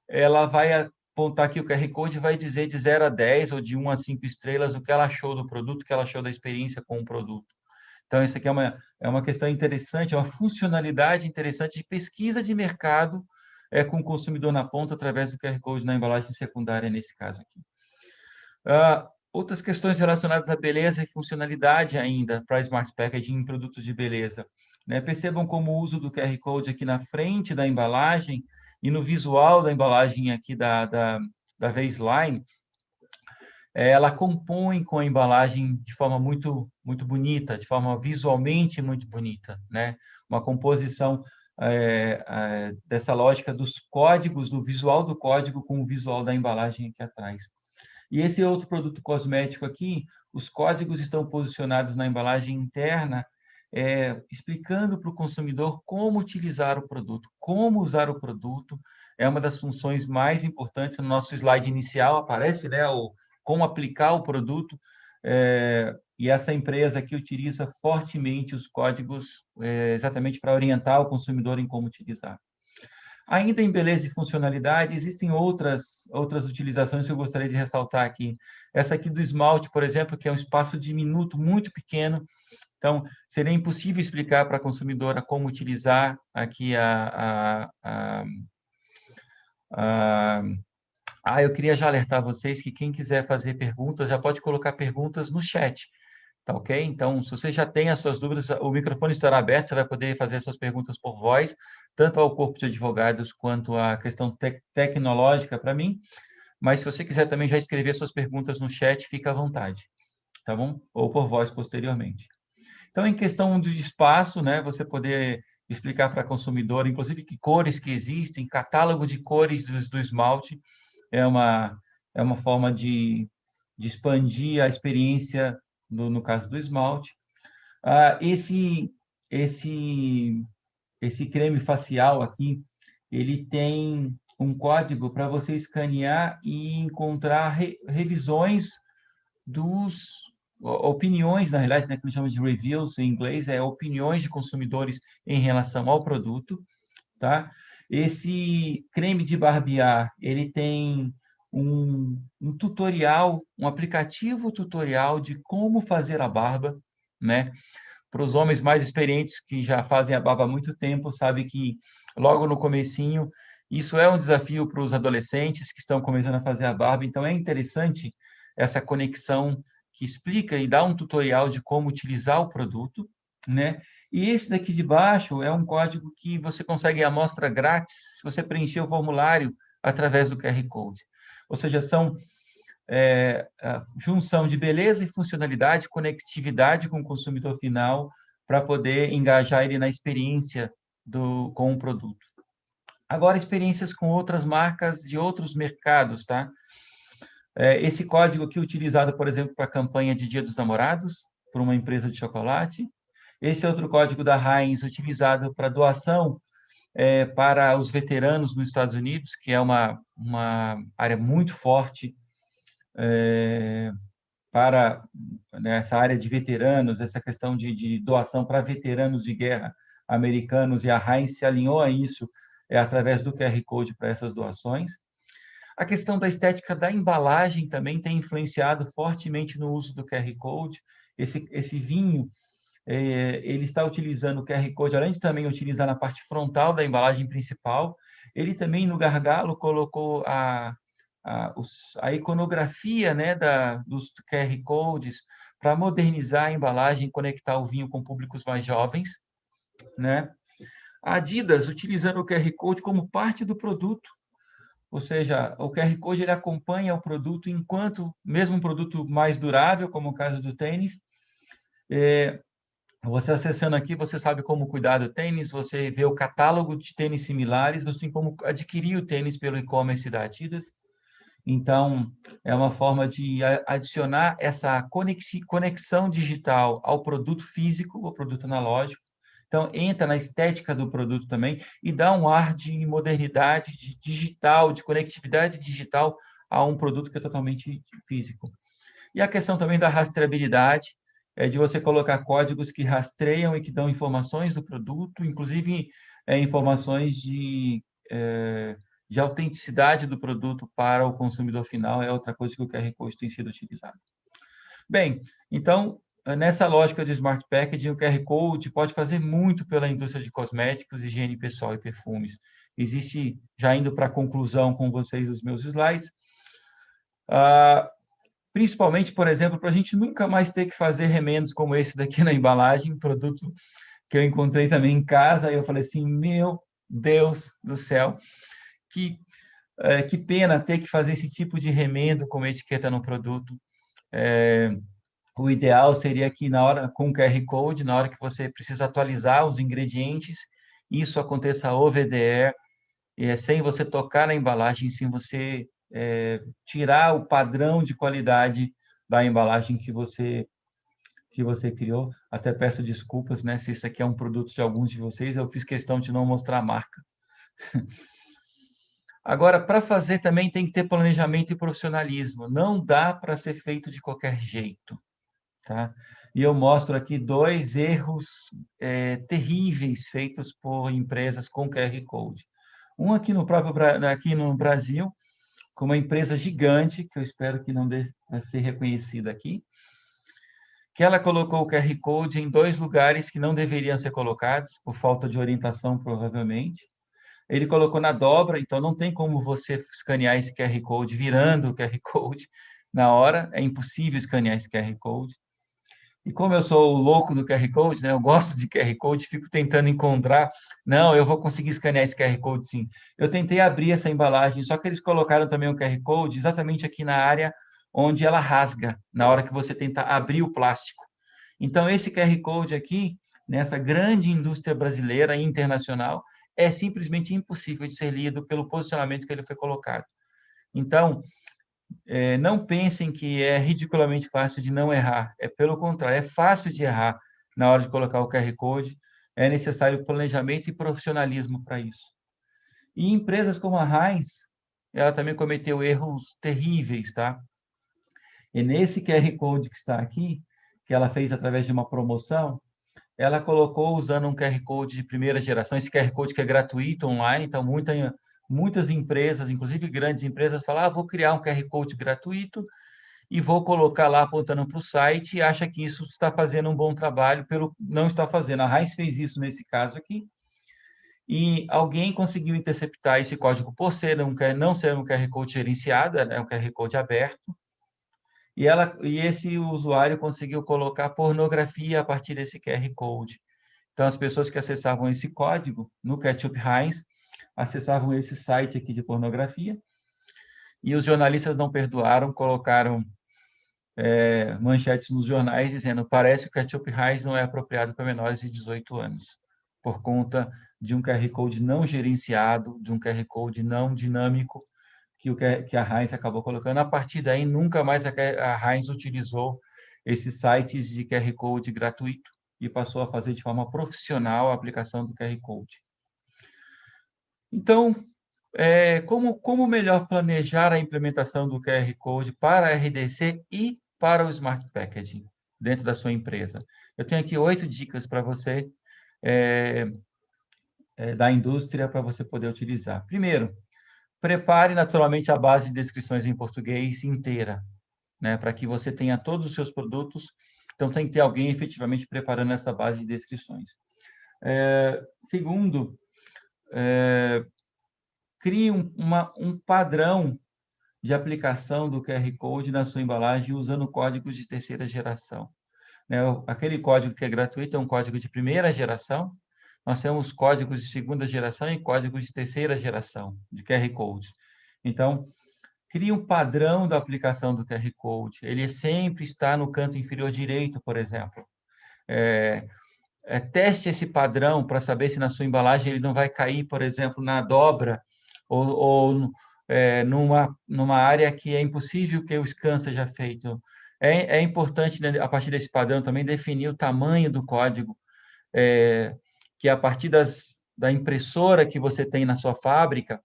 Speaker 2: ela vai apontar aqui o QR Code e vai dizer de 0 a 10 ou de 1 a 5 estrelas o que ela achou do produto, o que ela achou da experiência com o produto. Então, isso aqui é uma questão interessante, é uma funcionalidade interessante de pesquisa de mercado com o consumidor na ponta através do QR Code na embalagem secundária, nesse caso aqui. Outras questões relacionadas à beleza e funcionalidade ainda para Smart Packaging em produtos de beleza. Né? Percebam como o uso do QR Code aqui na frente da embalagem e no visual da embalagem aqui da Baseline, ela compõe com a embalagem de forma muito, muito bonita, de forma visualmente muito bonita, né? Uma composição dessa lógica dos códigos, do visual do código com o visual da embalagem aqui atrás. E esse outro produto cosmético aqui, os códigos estão posicionados na embalagem interna, explicando para o consumidor como utilizar o produto, como usar o produto. É uma das funções mais importantes. No nosso slide inicial aparece, né, como aplicar o produto, e essa empresa aqui utiliza fortemente os códigos exatamente para orientar o consumidor em como utilizar. Ainda em beleza e funcionalidade, existem outras utilizações que eu gostaria de ressaltar aqui. Essa aqui do esmalte, por exemplo, que é um espaço diminuto, muito pequeno, Então, seria impossível explicar para a consumidora como utilizar aqui eu queria já alertar vocês que quem quiser fazer perguntas, já pode colocar perguntas no chat, tá ok? Então, se você já tem as suas dúvidas, o microfone estará aberto, você vai poder fazer suas perguntas por voz, tanto ao corpo de advogados quanto à questão tecnológica para mim, mas se você quiser também já escrever suas perguntas no chat, fica à vontade, tá bom? Ou por voz posteriormente. Então, em questão de espaço, né, você poder explicar para a consumidora, inclusive, que cores que existem, catálogo de cores do esmalte, é uma forma de expandir a experiência, no caso do esmalte. Esse creme facial aqui, ele tem um código para você escanear e encontrar revisões opiniões, na realidade, né, que a gente chama de reviews em inglês, opiniões de consumidores em relação ao produto, tá? Esse creme de barbear, ele tem um tutorial, um aplicativo tutorial de como fazer a barba, né? Para os homens mais experientes que já fazem a barba há muito tempo, sabe que logo no comecinho, isso é um desafio para os adolescentes que estão começando a fazer a barba, então é interessante essa conexão que explica e dá um tutorial de como utilizar o produto, né? E esse daqui de baixo é um código que você consegue a amostra grátis se você preencher o formulário através do QR Code. Ou seja, são a junção de beleza e funcionalidade, conectividade com o consumidor final, para poder engajar ele na experiência com o produto. Agora, experiências com outras marcas de outros mercados, tá? Esse código aqui é utilizado, por exemplo, para a campanha de Dia dos Namorados, por uma empresa de chocolate. Esse é outro código da Heinz, utilizado para doação para os veteranos nos Estados Unidos, que é uma área muito forte para essa área de veteranos, essa questão de doação para veteranos de guerra americanos, e a Heinz se alinhou a isso através do QR Code para essas doações. A questão da estética da embalagem também tem influenciado fortemente no uso do QR Code. Esse vinho, ele está utilizando o QR Code, além de também utilizar na parte frontal da embalagem principal, ele também no gargalo colocou a iconografia, né, dos QR Codes para modernizar a embalagem e conectar o vinho com públicos mais jovens, né? A Adidas utilizando o QR Code como parte do produto, ou seja, o QR Code ele acompanha o produto enquanto, mesmo um produto mais durável, como o caso do tênis, você acessando aqui, você sabe como cuidar do tênis, você vê o catálogo de tênis similares, você tem como adquirir o tênis pelo e-commerce da Adidas. Então, é uma forma de adicionar essa conexão digital ao produto físico, ao produto analógico. Então, entra na estética do produto também e dá um ar de modernidade, de digital, de conectividade digital a um produto que é totalmente físico. E a questão também da rastreabilidade, de você colocar códigos que rastreiam e que dão informações do produto, inclusive informações de autenticidade do produto para o consumidor final, é outra coisa que o QR Code tem sido utilizado. Bem, então, nessa lógica de Smart Packaging, o QR Code pode fazer muito pela indústria de cosméticos, higiene pessoal e perfumes. Existe, já indo para a conclusão com vocês os meus slides, principalmente, por exemplo, para a gente nunca mais ter que fazer remendos como esse daqui na embalagem, produto que eu encontrei também em casa, e eu falei assim, meu Deus do céu, que pena ter que fazer esse tipo de remendo com etiqueta no produto. O ideal seria que com o QR Code, na hora que você precisa atualizar os ingredientes, isso aconteça over the air, sem você tocar na embalagem, sem você tirar o padrão de qualidade da embalagem que você criou. Até peço desculpas, né, se isso aqui é um produto de alguns de vocês, eu fiz questão de não mostrar a marca. Agora, para fazer também tem que ter planejamento e profissionalismo. Não dá para ser feito de qualquer jeito, tá? E eu mostro aqui 2 erros terríveis feitos por empresas com QR Code. Um aqui no Brasil, com uma empresa gigante, que eu espero que não dê a ser reconhecida aqui, que ela colocou o QR Code em 2 lugares que não deveriam ser colocados, por falta de orientação, provavelmente. Ele colocou na dobra, então não tem como você escanear esse QR Code virando o QR Code na hora, é impossível escanear esse QR Code. E como eu sou o louco do QR Code, né, eu gosto de QR Code, fico tentando encontrar, não, eu vou conseguir escanear esse QR Code sim. Eu tentei abrir essa embalagem, só que eles colocaram também o QR Code exatamente aqui na área onde ela rasga, na hora que você tenta abrir o plástico. Então, esse QR Code aqui, nessa grande indústria brasileira e internacional, é simplesmente impossível de ser lido pelo posicionamento que ele foi colocado. Então, não pensem que é ridiculamente fácil de não errar. É pelo contrário, é fácil de errar na hora de colocar o QR Code. É necessário planejamento e profissionalismo para isso. E empresas como a Heinz, ela também cometeu erros terríveis, tá? E nesse QR Code que está aqui, que ela fez através de uma promoção, ela colocou usando um QR Code de primeira geração, esse QR Code que é gratuito online, então muitas empresas, inclusive grandes empresas, falam, vou criar um QR Code gratuito e vou colocar lá apontando para o site e acha que isso está fazendo um bom trabalho, não está fazendo. A Heinz fez isso nesse caso aqui, e alguém conseguiu interceptar esse código por não ser um QR Code gerenciado, é um QR Code aberto, e esse usuário conseguiu colocar pornografia a partir desse QR Code. Então, as pessoas que acessavam esse código no Ketchup Heinz acessavam esse site aqui de pornografia, e os jornalistas não perdoaram, colocaram manchetes nos jornais dizendo parece que o Ketchup Heinz não é apropriado para menores de 18 anos, por conta de um QR Code não gerenciado, de um QR Code não dinâmico, que a Heinz acabou colocando. A partir daí, nunca mais a Heinz utilizou esses sites de QR Code gratuito e passou a fazer de forma profissional a aplicação do QR Code. Então, como melhor planejar a implementação do QR Code para a RDC e para o Smart Packaging dentro da sua empresa? Eu tenho aqui 8 dicas para você da indústria para você poder utilizar. Primeiro, prepare naturalmente a base de descrições em português inteira, né, para que você tenha todos os seus produtos. Então, tem que ter alguém efetivamente preparando essa base de descrições. Segundo, crie um padrão de aplicação do QR Code na sua embalagem usando códigos de terceira geração. Aquele código que é gratuito é um código de primeira geração. Nós temos códigos de segunda geração e códigos de terceira geração de QR Code. Então, crie um padrão da aplicação do QR Code. Ele sempre está no canto inferior direito, por exemplo. Teste esse padrão para saber se na sua embalagem ele não vai cair, por exemplo, na dobra ou numa área que é impossível que o scan seja feito. É importante, né, a partir desse padrão, também definir o tamanho do código, que a partir da impressora que você tem na sua fábrica,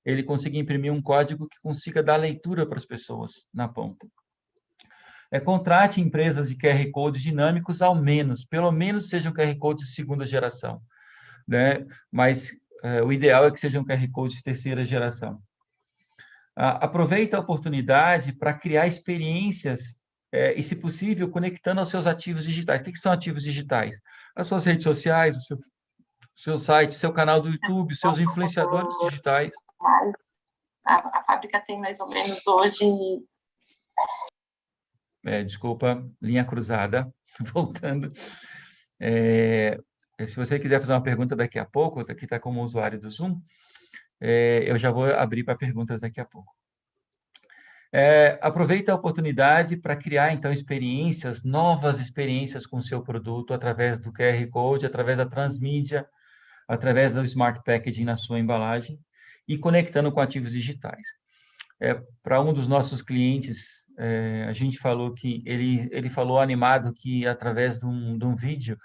Speaker 2: ele consiga imprimir um código que consiga dar leitura para as pessoas na ponta. Contrate empresas de QR Codes dinâmicos pelo menos sejam QR Codes de segunda geração, né? Mas o ideal é que sejam QR Codes de terceira geração. Aproveite a oportunidade para criar experiências e, se possível, conectando aos seus ativos digitais. O que são ativos digitais? As suas redes sociais, o seu site, seu canal do YouTube, seus influenciadores digitais.
Speaker 5: A fábrica tem mais ou menos hoje...
Speaker 2: Desculpa, linha cruzada, voltando. Se você quiser fazer uma pergunta daqui a pouco, aqui está como usuário do Zoom, eu já vou abrir para perguntas daqui a pouco. Aproveita a oportunidade para criar, então, novas experiências com o seu produto, através do QR Code, através da transmídia, através do Smart Packaging na sua embalagem e conectando com ativos digitais. Para um dos nossos clientes, a gente falou que ele falou animado que, através de um vídeo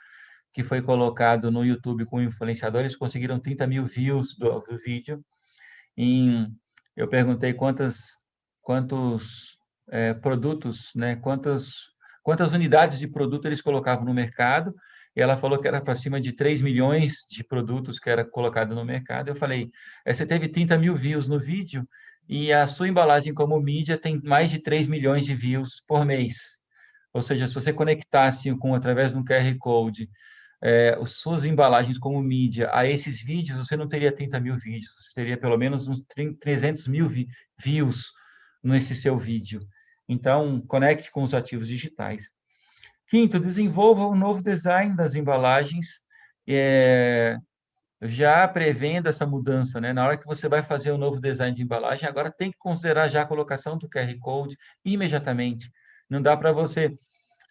Speaker 2: que foi colocado no YouTube com influenciador, eles conseguiram 30 mil views do vídeo. Eu perguntei quantos produtos, né, quantas unidades de produto eles colocavam no mercado, e ela falou que era para cima de 3 milhões de produtos que era colocado no mercado. Eu falei, você teve 30 mil views no vídeo, e a sua embalagem como mídia tem mais de 3 milhões de views por mês. ou seja, se você conectasse através de um QR Code as suas embalagens como mídia a esses vídeos, você não teria 30 mil vídeos, você teria pelo menos uns 300 mil views nesse seu vídeo. Então, conecte com os ativos digitais. Quinto, desenvolva um novo design das embalagens, já prevendo essa mudança, né? Na hora que você vai fazer o novo design de embalagem, agora tem que considerar já a colocação do QR Code imediatamente. Não dá para você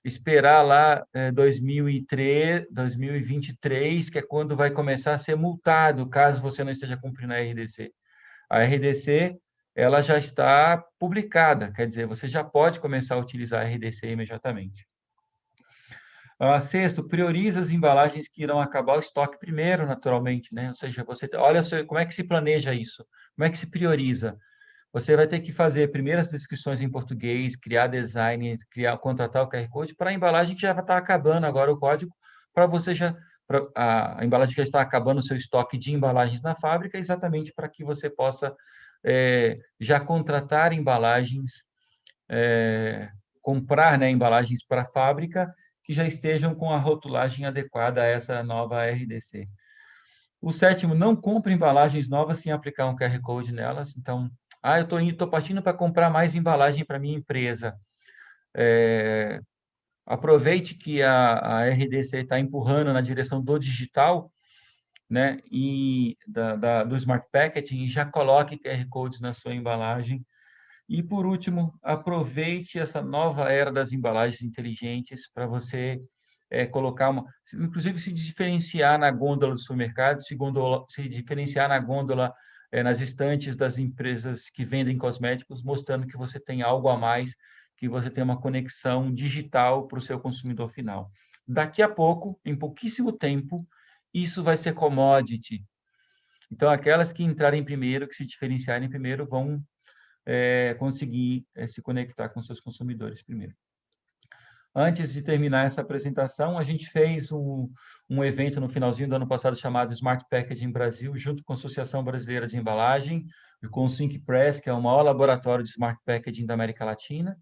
Speaker 2: esperar lá 2023, que é quando vai começar a ser multado, caso você não esteja cumprindo a RDC. A RDC, ela já está publicada, quer dizer, você já pode começar a utilizar a RDC imediatamente. Sexto, prioriza as embalagens que irão acabar o estoque primeiro, naturalmente, né? Ou seja, você olha como é que se planeja isso, como é que se prioriza. Você vai ter que fazer primeiro as descrições em português, criar design, contratar o QR Code para a embalagem que já está acabando agora o código, para você a embalagem que já está acabando o seu estoque de embalagens na fábrica, exatamente para que você possa já contratar embalagens, comprar, né, embalagens para a fábrica que já estejam com a rotulagem adequada a essa nova RDC. O sétimo, não compre embalagens novas sem aplicar um QR Code nelas. Então, eu estou partindo para comprar mais embalagem para minha empresa. Aproveite que a RDC está empurrando na direção do digital, né, e do Smart Packaging, e já coloque QR Codes na sua embalagem. E, por último, aproveite essa nova era das embalagens inteligentes para você colocar inclusive se diferenciar na gôndola do supermercado, se diferenciar na gôndola, nas estantes das empresas que vendem cosméticos, mostrando que você tem algo a mais, que você tem uma conexão digital para o seu consumidor final. Daqui a pouco, em pouquíssimo tempo, isso vai ser commodity. Então, aquelas que entrarem primeiro, que se diferenciarem primeiro, vão conseguir se conectar com seus consumidores primeiro. Antes de terminar essa apresentação, a gente fez um evento no finalzinho do ano passado chamado Smart Packaging Brasil, junto com a Associação Brasileira de Embalagem, e com o Think Press, que é o maior laboratório de Smart Packaging da América Latina.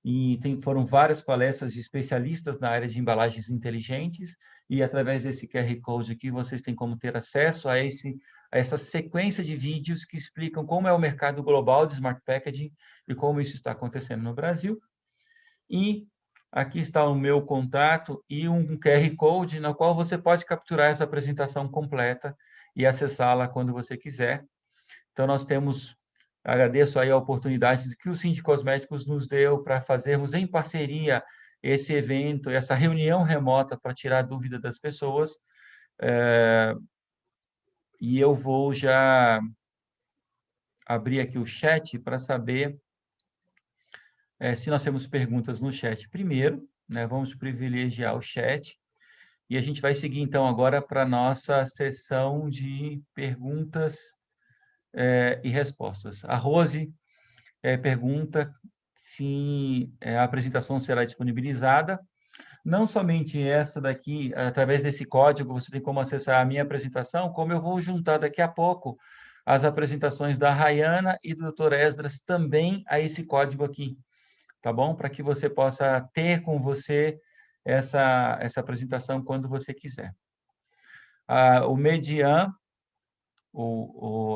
Speaker 2: E foram várias palestras de especialistas na área de embalagens inteligentes, e através desse QR Code aqui, vocês têm como ter acesso a essa sequência de vídeos que explicam como é o mercado global de Smart Packaging e como isso está acontecendo no Brasil. E aqui está o meu contato e um QR Code na qual você pode capturar essa apresentação completa e acessá-la quando você quiser. Então, agradeço aí a oportunidade que o Cindy Cosméticos nos deu para fazermos em parceria esse evento, essa reunião remota para tirar a dúvida das pessoas. E eu vou já abrir aqui o chat para saber se nós temos perguntas no chat primeiro, né? Vamos privilegiar o chat. E a gente vai seguir, então, agora para a nossa sessão de perguntas e respostas. A Rose pergunta se a apresentação será disponibilizada. Não somente essa daqui, através desse código, você tem como acessar a minha apresentação, como eu vou juntar daqui a pouco as apresentações da Rayana e do Dr. Esdras também a esse código aqui, tá bom? Para que você possa ter com você essa apresentação quando você quiser. O Median,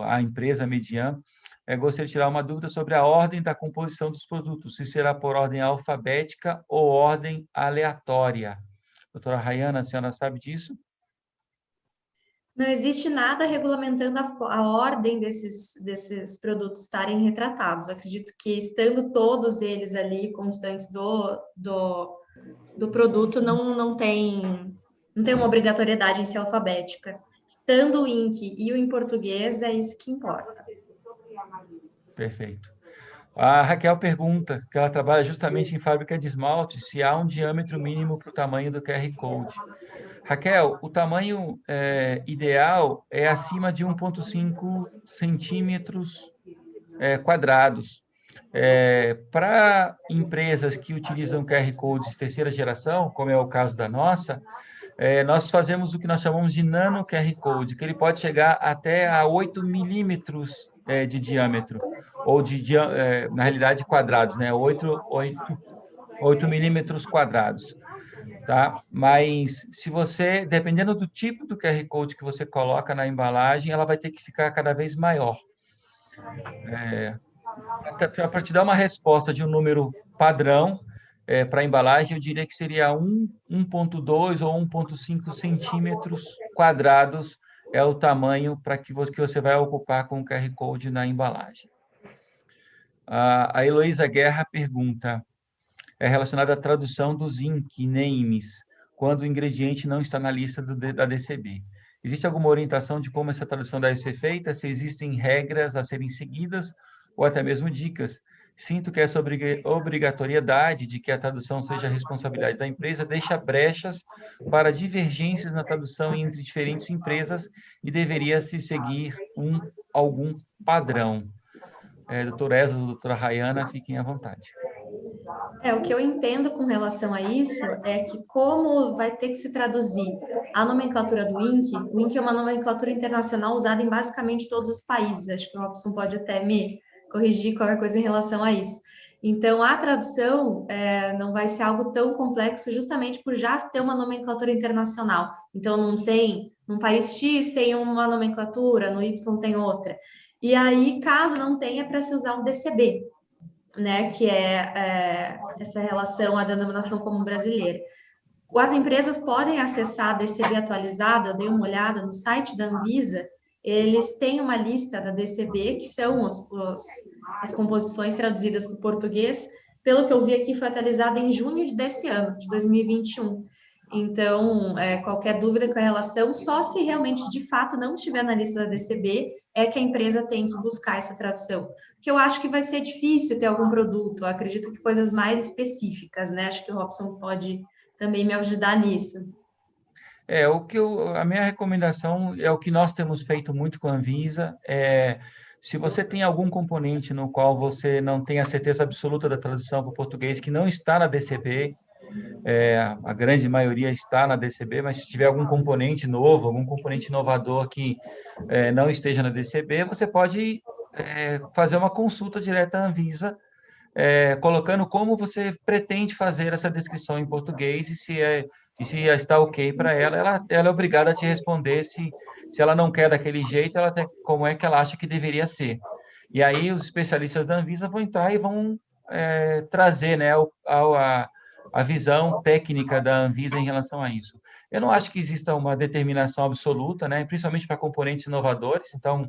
Speaker 2: a empresa Median, gostaria de tirar uma dúvida sobre a ordem da composição dos produtos, se será por ordem alfabética ou ordem aleatória. Doutora Rayana, a senhora sabe disso?
Speaker 4: Não existe nada regulamentando a ordem desses produtos estarem retratados. Acredito que, estando todos eles ali constantes do produto, não tem uma obrigatoriedade em ser alfabética. Estando o INC e o em português, é isso que importa.
Speaker 2: Perfeito. A Raquel pergunta, que ela trabalha justamente em fábrica de esmalte, se há um diâmetro mínimo para o tamanho do QR Code. Raquel, o tamanho ideal é acima de 1,5 centímetros quadrados. Para empresas que utilizam QR Codes de terceira geração, como é o caso da nossa, nós fazemos o que nós chamamos de nano QR Code, que ele pode chegar até a 8 milímetros de diâmetro, ou na realidade quadrados, né? 8 8 milímetros quadrados, tá? Mas se você, dependendo do tipo do QR Code que você coloca na embalagem, ela vai ter que ficar cada vez maior. Para te dar uma resposta de um número padrão, para a embalagem, eu diria que seria 1,2 ou 1,5 centímetros quadrados é o tamanho para que você vai ocupar com o QR Code na embalagem. A Heloísa Guerra pergunta, é relacionada à tradução dos INC names, quando o ingrediente não está na lista da DCB. Existe alguma orientação de como essa tradução deve ser feita? Se existem regras a serem seguidas ou até mesmo dicas? Sinto que essa obrigatoriedade de que a tradução seja responsabilidade da empresa deixa brechas para divergências na tradução entre diferentes empresas e deveria se seguir algum padrão. Doutora Esdras ou doutora Rayana, fiquem à vontade.
Speaker 4: O que eu entendo com relação a isso é que como vai ter que se traduzir a nomenclatura do INC, o INC é uma nomenclatura internacional usada em basicamente todos os países, acho que o Robson pode até me corrigir qualquer coisa em relação a isso. Então, a tradução não vai ser algo tão complexo justamente por já ter uma nomenclatura internacional. Então, não tem, num país X tem uma nomenclatura, no Y tem outra. E aí, caso não tenha, para se usar um DCB, né, que é essa relação à denominação comum brasileira. As empresas podem acessar a DCB atualizada, eu dei uma olhada no site da Anvisa, eles têm uma lista da DCB, que são as composições traduzidas para o português, pelo que eu vi aqui, foi atualizada em junho desse ano, de 2021. Então, qualquer dúvida com a relação, só se realmente, de fato, não estiver na lista da DCB, é que a empresa tem que buscar essa tradução. Que eu acho que vai ser difícil ter algum produto, eu acredito que coisas mais específicas, né? Acho que o Robson pode também me ajudar nisso.
Speaker 2: A minha recomendação é o que nós temos feito muito com a Anvisa, se você tem algum componente no qual você não tem a certeza absoluta da tradução para o português, que não está na DCB, a grande maioria está na DCB, mas se tiver algum componente novo, algum componente inovador que não esteja na DCB, você pode fazer uma consulta direta à Anvisa, colocando como você pretende fazer essa descrição em português e se está ok para ela é obrigada a te responder se ela não quer daquele jeito, como é que ela acha que deveria ser. E aí os especialistas da Anvisa vão entrar e vão trazer, né, a visão técnica da Anvisa em relação a isso. Eu não acho que exista uma determinação absoluta, né, principalmente para componentes inovadores. Então,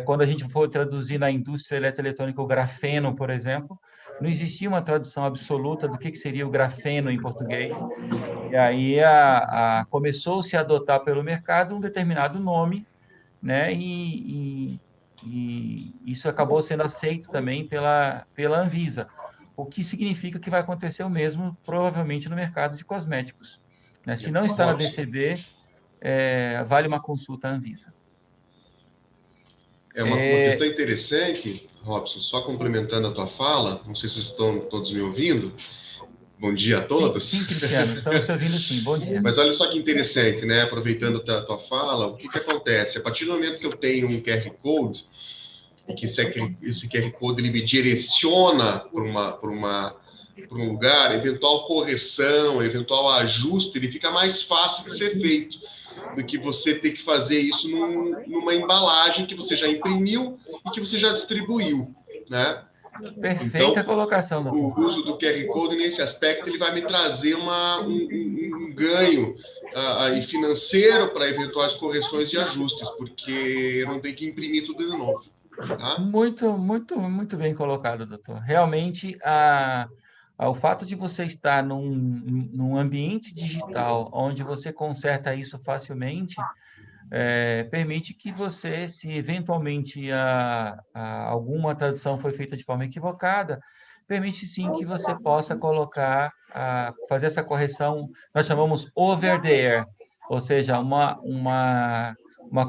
Speaker 2: quando a gente for traduzir na indústria eletroeletrônica o grafeno, por exemplo, não existia uma tradução absoluta do que seria o grafeno em português. E aí começou-se a adotar pelo mercado um determinado nome, né, e isso acabou sendo aceito também pela Anvisa, o que significa que vai acontecer o mesmo, provavelmente, no mercado de cosméticos, né? Se não está na DCB, vale uma consulta à Anvisa.
Speaker 6: Uma questão interessante, Robson, só complementando a tua fala, não sei se vocês estão todos me ouvindo. Bom dia a todos.
Speaker 2: Sim, Cristiano, estamos te ouvindo sim, bom dia.
Speaker 6: Mas olha só que interessante, né? Aproveitando a tua fala, o que acontece? A partir do momento que eu tenho um QR Code, e que esse QR Code ele me direciona para um lugar, eventual correção, eventual ajuste, ele fica mais fácil de ser feito do que você ter que fazer isso numa embalagem que você já imprimiu e que você já distribuiu, né?
Speaker 2: Perfeita colocação, doutor.
Speaker 6: O uso do QR Code, nesse aspecto, ele vai me trazer um ganho financeiro para eventuais correções e ajustes, porque eu não tenho que imprimir tudo de novo. Tá?
Speaker 2: Muito bem colocado, doutor. Realmente, o fato de você estar num ambiente digital onde você conserta isso facilmente, permite que você, se eventualmente alguma tradução foi feita de forma equivocada, permite sim que você possa fazer essa correção, nós chamamos over the air, ou seja, uma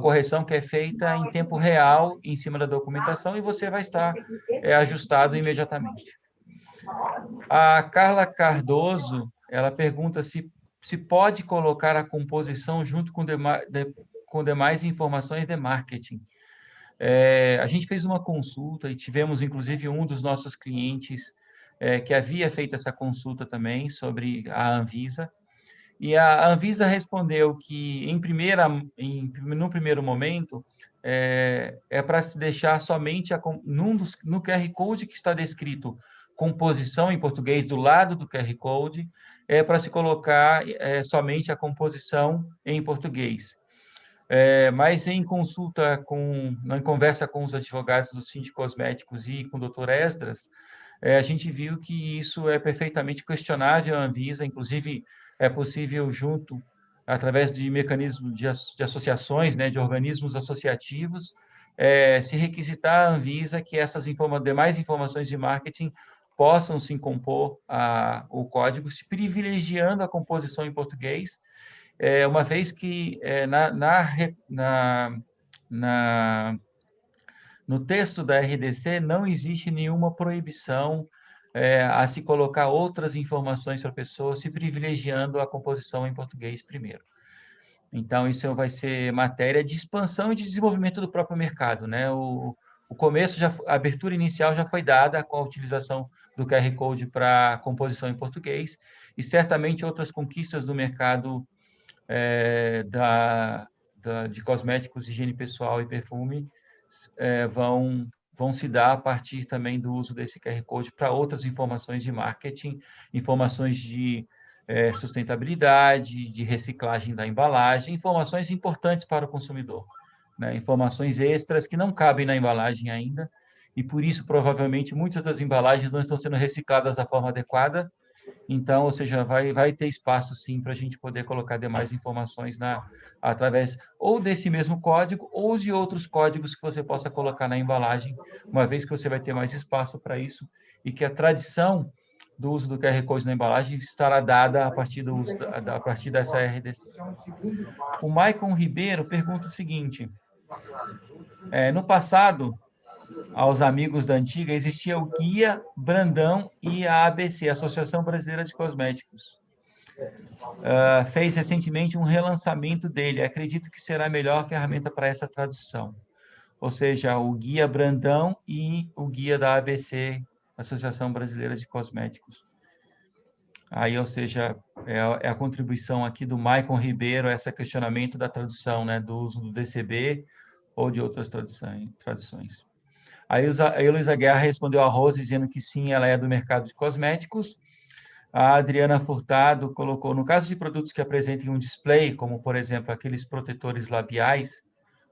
Speaker 2: correção que é feita em tempo real em cima da documentação e você vai estar ajustado imediatamente. A Carla Cardoso, ela pergunta se pode colocar a composição junto com demais informações de marketing. A gente fez uma consulta e tivemos, inclusive, um dos nossos clientes que havia feito essa consulta também sobre a Anvisa, e a Anvisa respondeu que, no primeiro momento, é para se deixar somente no QR Code que está descrito composição em português do lado do QR Code, é para se colocar somente a composição em português. Mas em conversa com os advogados do Síndico Cosméticos e com o Dr. Esdras, a gente viu que isso é perfeitamente questionável à Anvisa, inclusive é possível através de mecanismos de associações, né, de organismos associativos, se requisitar à Anvisa que essas demais informações de marketing possam se compor o código, se privilegiando a composição em português, uma vez que no texto da RDC não existe nenhuma proibição a se colocar outras informações para a pessoa, se privilegiando a composição em português primeiro. Então, isso vai ser matéria de expansão e de desenvolvimento do próprio mercado, né? O começo, a abertura inicial já foi dada com a utilização do QR Code para composição em português, e certamente outras conquistas do mercado de cosméticos, higiene pessoal e perfume vão se dar a partir também do uso desse QR Code para outras informações de marketing, informações de sustentabilidade, de reciclagem da embalagem, informações importantes para o consumidor, né? Informações extras que não cabem na embalagem ainda, e por isso, provavelmente, muitas das embalagens não estão sendo recicladas da forma adequada. Então, ou seja, vai ter espaço, sim, para a gente poder colocar demais informações através ou desse mesmo código ou de outros códigos que você possa colocar na embalagem, uma vez que você vai ter mais espaço para isso, e que a tradição do uso do QR Code na embalagem estará dada a partir dessa RDC. O Maicon Ribeiro pergunta o seguinte: no passado, aos amigos da antiga, existia o Guia Brandão e a ABC, Associação Brasileira de Cosméticos. Fez recentemente um relançamento dele. Acredito que será a melhor ferramenta para essa tradução. Ou seja, o Guia Brandão e o Guia da ABC, Associação Brasileira de Cosméticos. Aí, ou seja, é a contribuição aqui do Maicon Ribeiro a esse questionamento da tradução, né, do uso do DCB ou de outras traduções. Aí a Heloísa Guerra respondeu a Rose, dizendo que sim, ela é do mercado de cosméticos. A Adriana Furtado colocou: no caso de produtos que apresentem um display, como, por exemplo, aqueles protetores labiais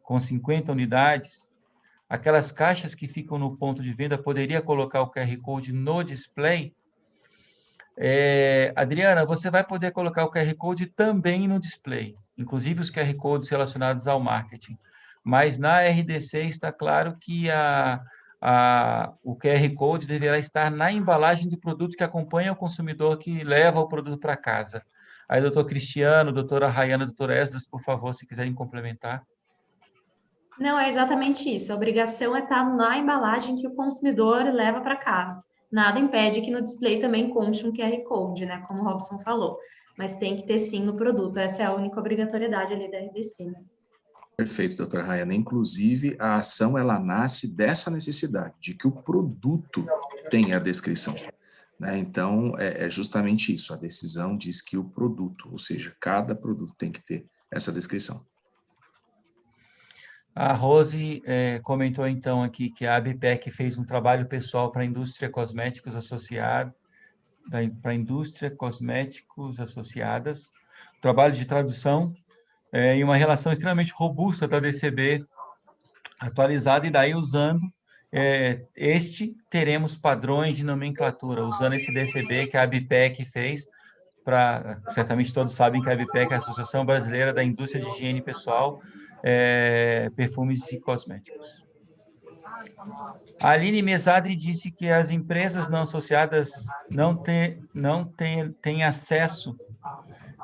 Speaker 2: com 50 unidades, aquelas caixas que ficam no ponto de venda, poderia colocar o QR Code no display? Adriana, você vai poder colocar o QR Code também no display, inclusive os QR Codes relacionados ao marketing. Mas na RDC está claro que o QR Code deverá estar na embalagem do produto que acompanha o consumidor que leva o produto para casa. Aí, doutor Cristiano, doutora Rayana, doutor Esdras, por favor, se quiserem complementar.
Speaker 4: Não, é exatamente isso. A obrigação é estar na embalagem que o consumidor leva para casa. Nada impede que no display também conste um QR Code, né? Como o Robson falou. Mas tem que ter sim no produto. Essa é a única obrigatoriedade ali da RDC, né?
Speaker 3: Perfeito, doutora Rayana. Inclusive, a ação, ela nasce dessa necessidade, de que o produto tenha a descrição, né? Então, é justamente isso. A decisão diz que o produto, ou seja, cada produto tem que ter essa descrição.
Speaker 2: A Rose comentou, então, aqui que a ABPEC fez um trabalho pessoal para a indústria cosméticos associada, para a indústria cosméticos associadas, trabalho de tradução e uma relação extremamente robusta da DCB atualizada, e daí, usando teremos padrões de nomenclatura, usando esse DCB que a ABPEC fez, certamente todos sabem que a ABPEC é a Associação Brasileira da Indústria de Higiene Pessoal, perfumes e cosméticos. A Aline Mesadri disse que as empresas não associadas não têm acesso.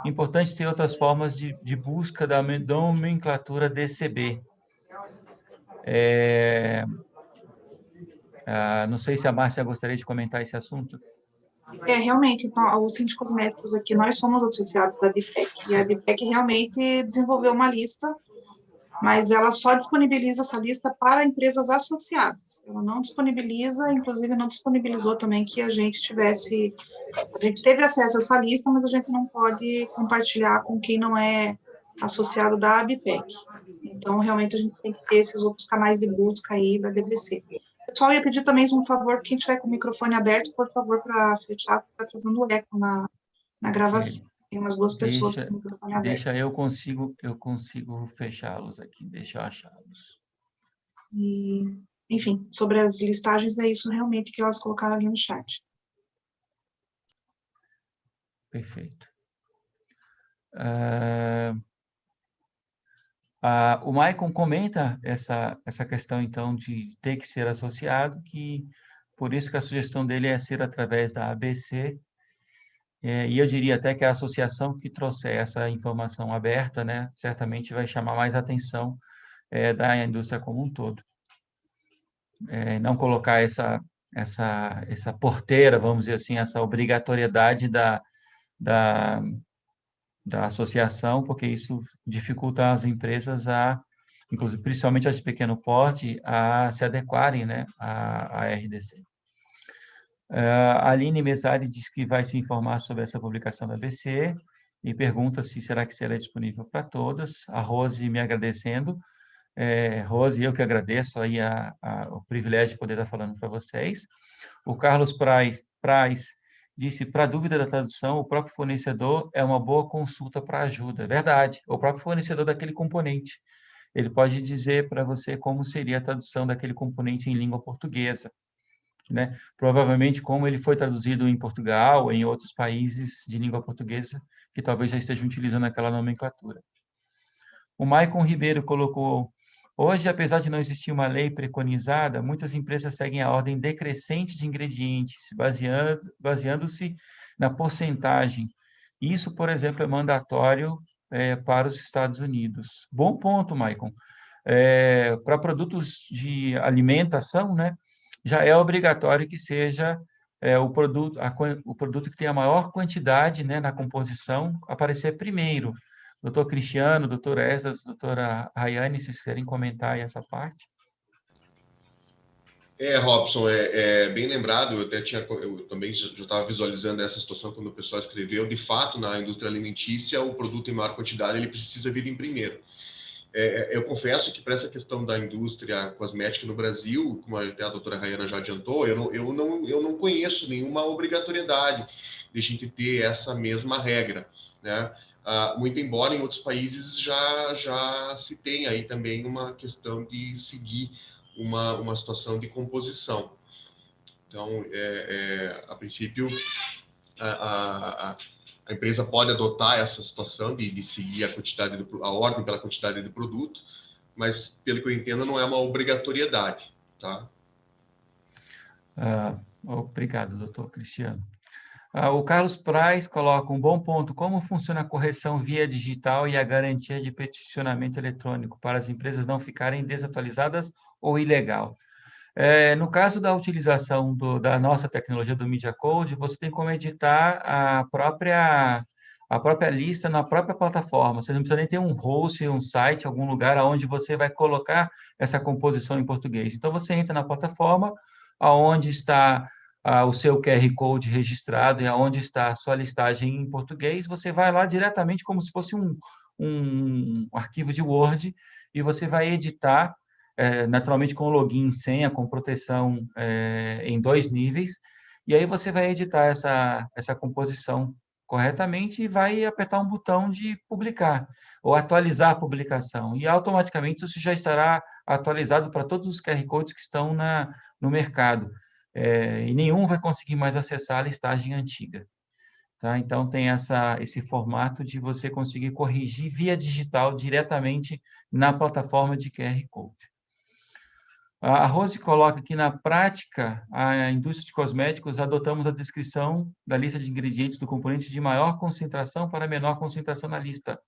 Speaker 2: Importante ter outras formas de busca da nomenclatura DCB. Não sei se a Márcia gostaria de comentar esse assunto.
Speaker 1: Realmente, então, o Síndico Cosméticos aqui, nós somos associados da ABPEC, e a ABPEC realmente desenvolveu uma lista mas ela só disponibiliza essa lista para empresas associadas. Ela não disponibiliza, inclusive não disponibilizou também que a gente teve acesso a essa lista, mas a gente não pode compartilhar com quem não é associado da ABPEC. Então, realmente, a gente tem que ter esses outros canais de busca aí da DBC. Pessoal, eu ia pedir também um favor, quem tiver com o microfone aberto, por favor, para fechar, porque está fazendo eco na gravação. Tem umas duas pessoas com o microfone aberto.
Speaker 2: Eu consigo fechá-los aqui, deixa eu achá-los.
Speaker 1: E, enfim, sobre as listagens, é isso realmente que elas colocaram ali no chat.
Speaker 2: Perfeito. O Maicon comenta essa questão, então, de ter que ser associado, que por isso que a sugestão dele é ser através da ABC, e eu diria até que a associação que trouxer essa informação aberta, né, certamente vai chamar mais atenção da indústria como um todo. Não colocar essa porteira, vamos dizer assim, essa obrigatoriedade da associação, porque isso dificulta as empresas inclusive, principalmente as de pequeno porte, a se adequarem, né, à RDC. A Aline Mesari diz que vai se informar sobre essa publicação da BCE e pergunta se será que será disponível para todas. A Rose me agradecendo. Rose, eu que agradeço aí o privilégio de poder estar falando para vocês. O Carlos Praz disse, para dúvida da tradução, o próprio fornecedor é uma boa consulta para ajuda. Verdade, o próprio fornecedor daquele componente. Ele pode dizer para você como seria a tradução daquele componente em língua portuguesa, né? Provavelmente como ele foi traduzido em Portugal, em outros países de língua portuguesa, que talvez já estejam utilizando aquela nomenclatura. O Maicon Ribeiro colocou, hoje, apesar de não existir uma lei preconizada, muitas empresas seguem a ordem decrescente de ingredientes, baseando-se na porcentagem. Isso, por exemplo, é mandatório para os Estados Unidos. Bom ponto, Maicon. Para produtos de alimentação, né, já é obrigatório que seja o produto que tem a maior quantidade, né, na composição aparecer primeiro. Doutor Cristiano, doutora Esdras, doutora Rayane, se vocês querem comentar aí essa parte.
Speaker 6: Robson, bem lembrado, eu também já estava visualizando essa situação quando o pessoal escreveu. De fato, na indústria alimentícia, o produto em maior quantidade ele precisa vir em primeiro. Eu confesso que para essa questão da indústria cosmética no Brasil, como até a doutora Rayana já adiantou, eu não conheço nenhuma obrigatoriedade de a gente ter essa mesma regra, né? Muito embora em outros países já se tenha aí também uma questão de seguir uma situação de composição. Então, a princípio, a empresa pode adotar essa situação de seguir a ordem pela quantidade de produto, mas, pelo que eu entendo, não é uma obrigatoriedade, tá?
Speaker 2: Obrigado, doutor Cristiano. O Carlos Praz coloca um bom ponto. Como funciona a correção via digital e a garantia de peticionamento eletrônico para as empresas não ficarem desatualizadas ou ilegal? No caso da utilização da nossa tecnologia do Media Code, você tem como editar a própria lista na própria plataforma. Você não precisa nem ter um host, um site, algum lugar onde você vai colocar essa composição em português. Então, você entra na plataforma, aonde está o seu QR Code registrado e aonde está a sua listagem em português, você vai lá diretamente como se fosse um arquivo de Word e você vai editar naturalmente com login e senha, com proteção em 2 níveis, e aí você vai editar essa composição corretamente e vai apertar um botão de publicar, ou atualizar a publicação, e automaticamente isso já estará atualizado para todos os QR Codes que estão no mercado, e nenhum vai conseguir mais acessar a listagem antiga. Tá? Então, tem esse formato de você conseguir corrigir via digital diretamente na plataforma de QR Code. A Rose coloca que, na prática, a indústria de cosméticos adotamos a descrição da lista de ingredientes do componente de maior concentração para menor concentração na lista,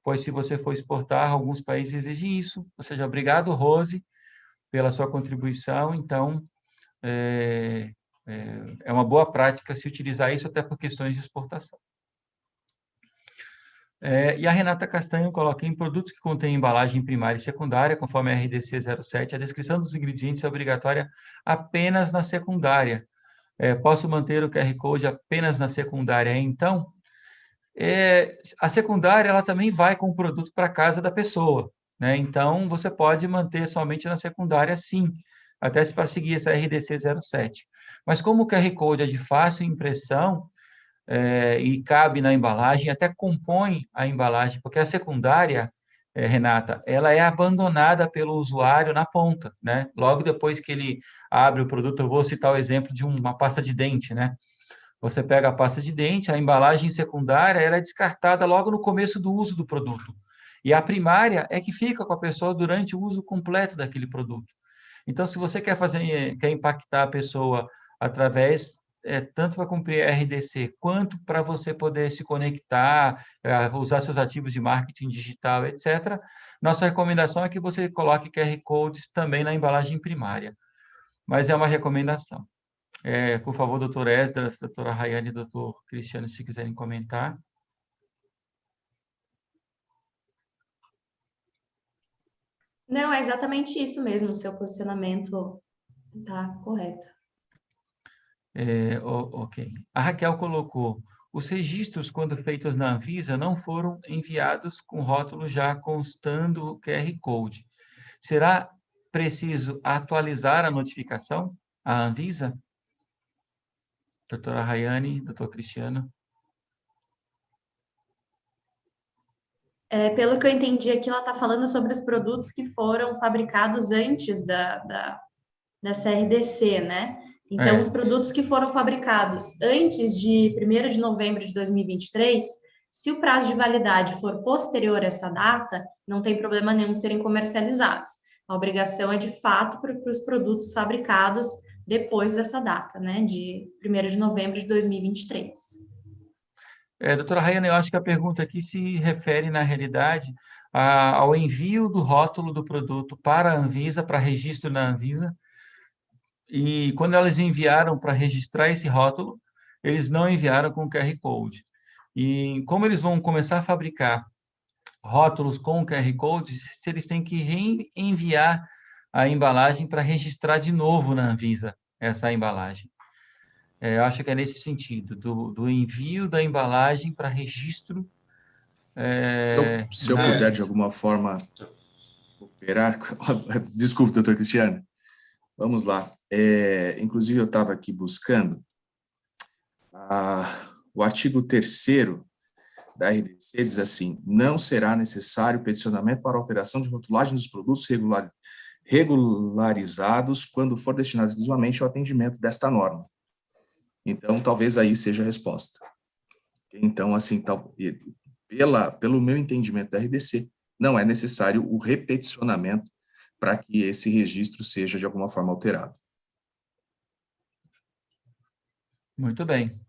Speaker 2: pois, se você for exportar, alguns países exigem isso. Ou seja, obrigado, Rose, pela sua contribuição. Então, é uma boa prática se utilizar isso até por questões de exportação. E a Renata Castanho coloca em produtos que contêm embalagem primária e secundária, conforme a RDC 07, a descrição dos ingredientes é obrigatória apenas na secundária. Posso manter o QR Code apenas na secundária, então? A secundária ela também vai com o produto para casa da pessoa, né? Então, você pode manter somente na secundária, sim, até para seguir essa RDC 07. Mas como o QR Code é de fácil impressão, e cabe na embalagem, até compõe a embalagem, porque a secundária, Renata, ela é abandonada pelo usuário na ponta, né? Logo depois que ele abre o produto, eu vou citar o exemplo de uma pasta de dente, né? Você pega a pasta de dente, a embalagem secundária, ela é descartada logo no começo do uso do produto. E a primária é que fica com a pessoa durante o uso completo daquele produto. Então, se você quer impactar a pessoa através, tanto para cumprir a RDC, quanto para você poder se conectar, usar seus ativos de marketing digital, etc., nossa recomendação é que você coloque QR Codes também na embalagem primária. Mas é uma recomendação. Por favor, doutor Esdras, doutora Rayane e doutor Cristiano, se quiserem comentar.
Speaker 4: Não, é exatamente isso mesmo, o seu posicionamento está correto.
Speaker 2: Ok. A Raquel colocou, os registros, quando feitos na Anvisa, não foram enviados com rótulo já constando o QR Code. Será preciso atualizar a notificação à Anvisa? Doutora Rayane, doutor Cristiano.
Speaker 4: Pelo que eu entendi aqui, ela está falando sobre os produtos que foram fabricados antes dessa RDC, né? Então, os produtos que foram fabricados antes de 1º de novembro de 2023, se o prazo de validade for posterior a essa data, não tem problema nenhum serem comercializados. A obrigação é, de fato, para os produtos fabricados depois dessa data, né? De 1º de novembro de 2023.
Speaker 2: Doutora Rayane, eu acho que a pergunta aqui se refere, na realidade, ao envio do rótulo do produto para a Anvisa, para registro na Anvisa, e quando elas enviaram para registrar esse rótulo, eles não enviaram com QR Code. E como eles vão começar a fabricar rótulos com QR Code, se eles têm que reenviar a embalagem para registrar de novo na Anvisa essa embalagem. Eu acho que é nesse sentido, do envio da embalagem para registro.
Speaker 3: Se eu puder, de alguma forma, operar... Desculpe, doutor Cristiano. Vamos lá. Inclusive, eu estava aqui buscando o artigo 3º da RDC, diz assim, não será necessário peticionamento para alteração de rotulagem dos produtos regularizados quando for destinado exclusivamente ao atendimento desta norma. Então, talvez aí seja a resposta. Então, assim, pelo meu entendimento da RDC, não é necessário o repeticionamento para que esse registro seja, de alguma forma, alterado.
Speaker 2: Muito bem.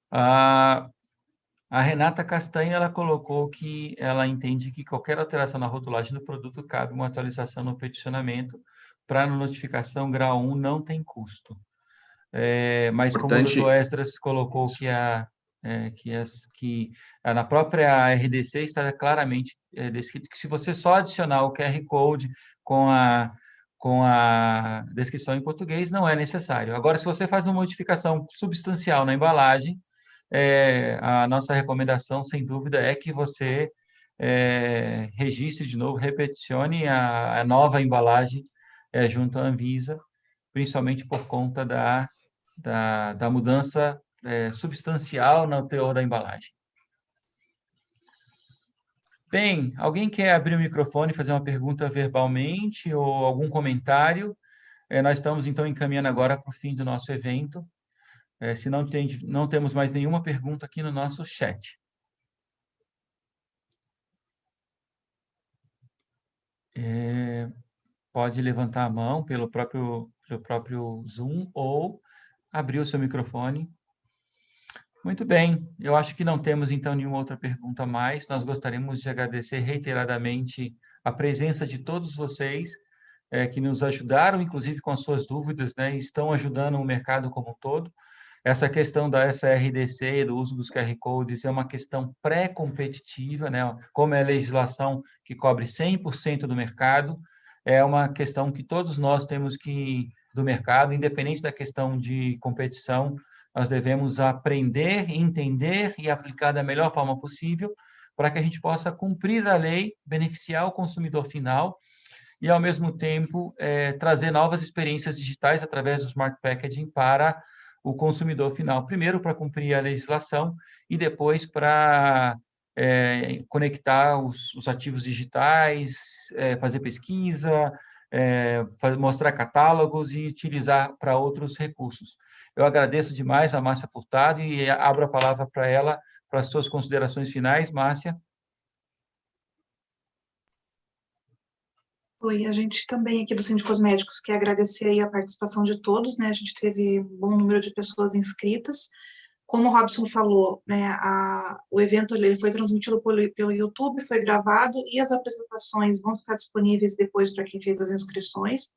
Speaker 2: A Renata Castanha, ela colocou que ela entende que qualquer alteração na rotulagem do produto cabe uma atualização no peticionamento, para a notificação grau 1 não tem custo. Mas como o doutor Esdras colocou que na própria RDC está claramente descrito que se você só adicionar o QR Code com a descrição em português, não é necessário. Agora, se você faz uma modificação substancial na embalagem, a nossa recomendação, sem dúvida, é que você registre de novo, repeticione a nova embalagem junto à Anvisa, principalmente por conta da mudança substancial no teor da embalagem. Bem, alguém quer abrir o microfone e fazer uma pergunta verbalmente ou algum comentário? Nós estamos, então, encaminhando agora para o fim do nosso evento. Se não temos mais nenhuma pergunta aqui no nosso chat. Pode levantar a mão pelo próprio Zoom ou abrir o seu microfone. Muito bem, eu acho que não temos, então, nenhuma outra pergunta a mais. Nós gostaríamos de agradecer reiteradamente a presença de todos vocês, que nos ajudaram, inclusive, com as suas dúvidas, né? Estão ajudando o mercado como um todo. essa questão da SRDC, do uso dos QR Codes, é uma questão pré-competitiva, né? Como é a legislação que cobre 100% do mercado, é uma questão que todos nós temos que, do mercado, independente da questão de competição, nós devemos aprender, entender e aplicar da melhor forma possível para que a gente possa cumprir a lei, beneficiar o consumidor final e, ao mesmo tempo, trazer novas experiências digitais através do Smart Packaging para o consumidor final. Primeiro, para cumprir a legislação e depois para conectar os ativos digitais, fazer pesquisa, mostrar catálogos e utilizar para outros recursos. Eu agradeço demais a Márcia Furtado e abro a palavra para ela, para as suas considerações finais. Márcia.
Speaker 1: Oi, a gente também aqui do Síndicos Médicos quer agradecer aí a participação de todos, né? A gente teve um bom número de pessoas inscritas. Como o Robson falou, né, o evento ele foi transmitido pelo YouTube, foi gravado e as apresentações vão ficar disponíveis depois para quem fez as inscrições.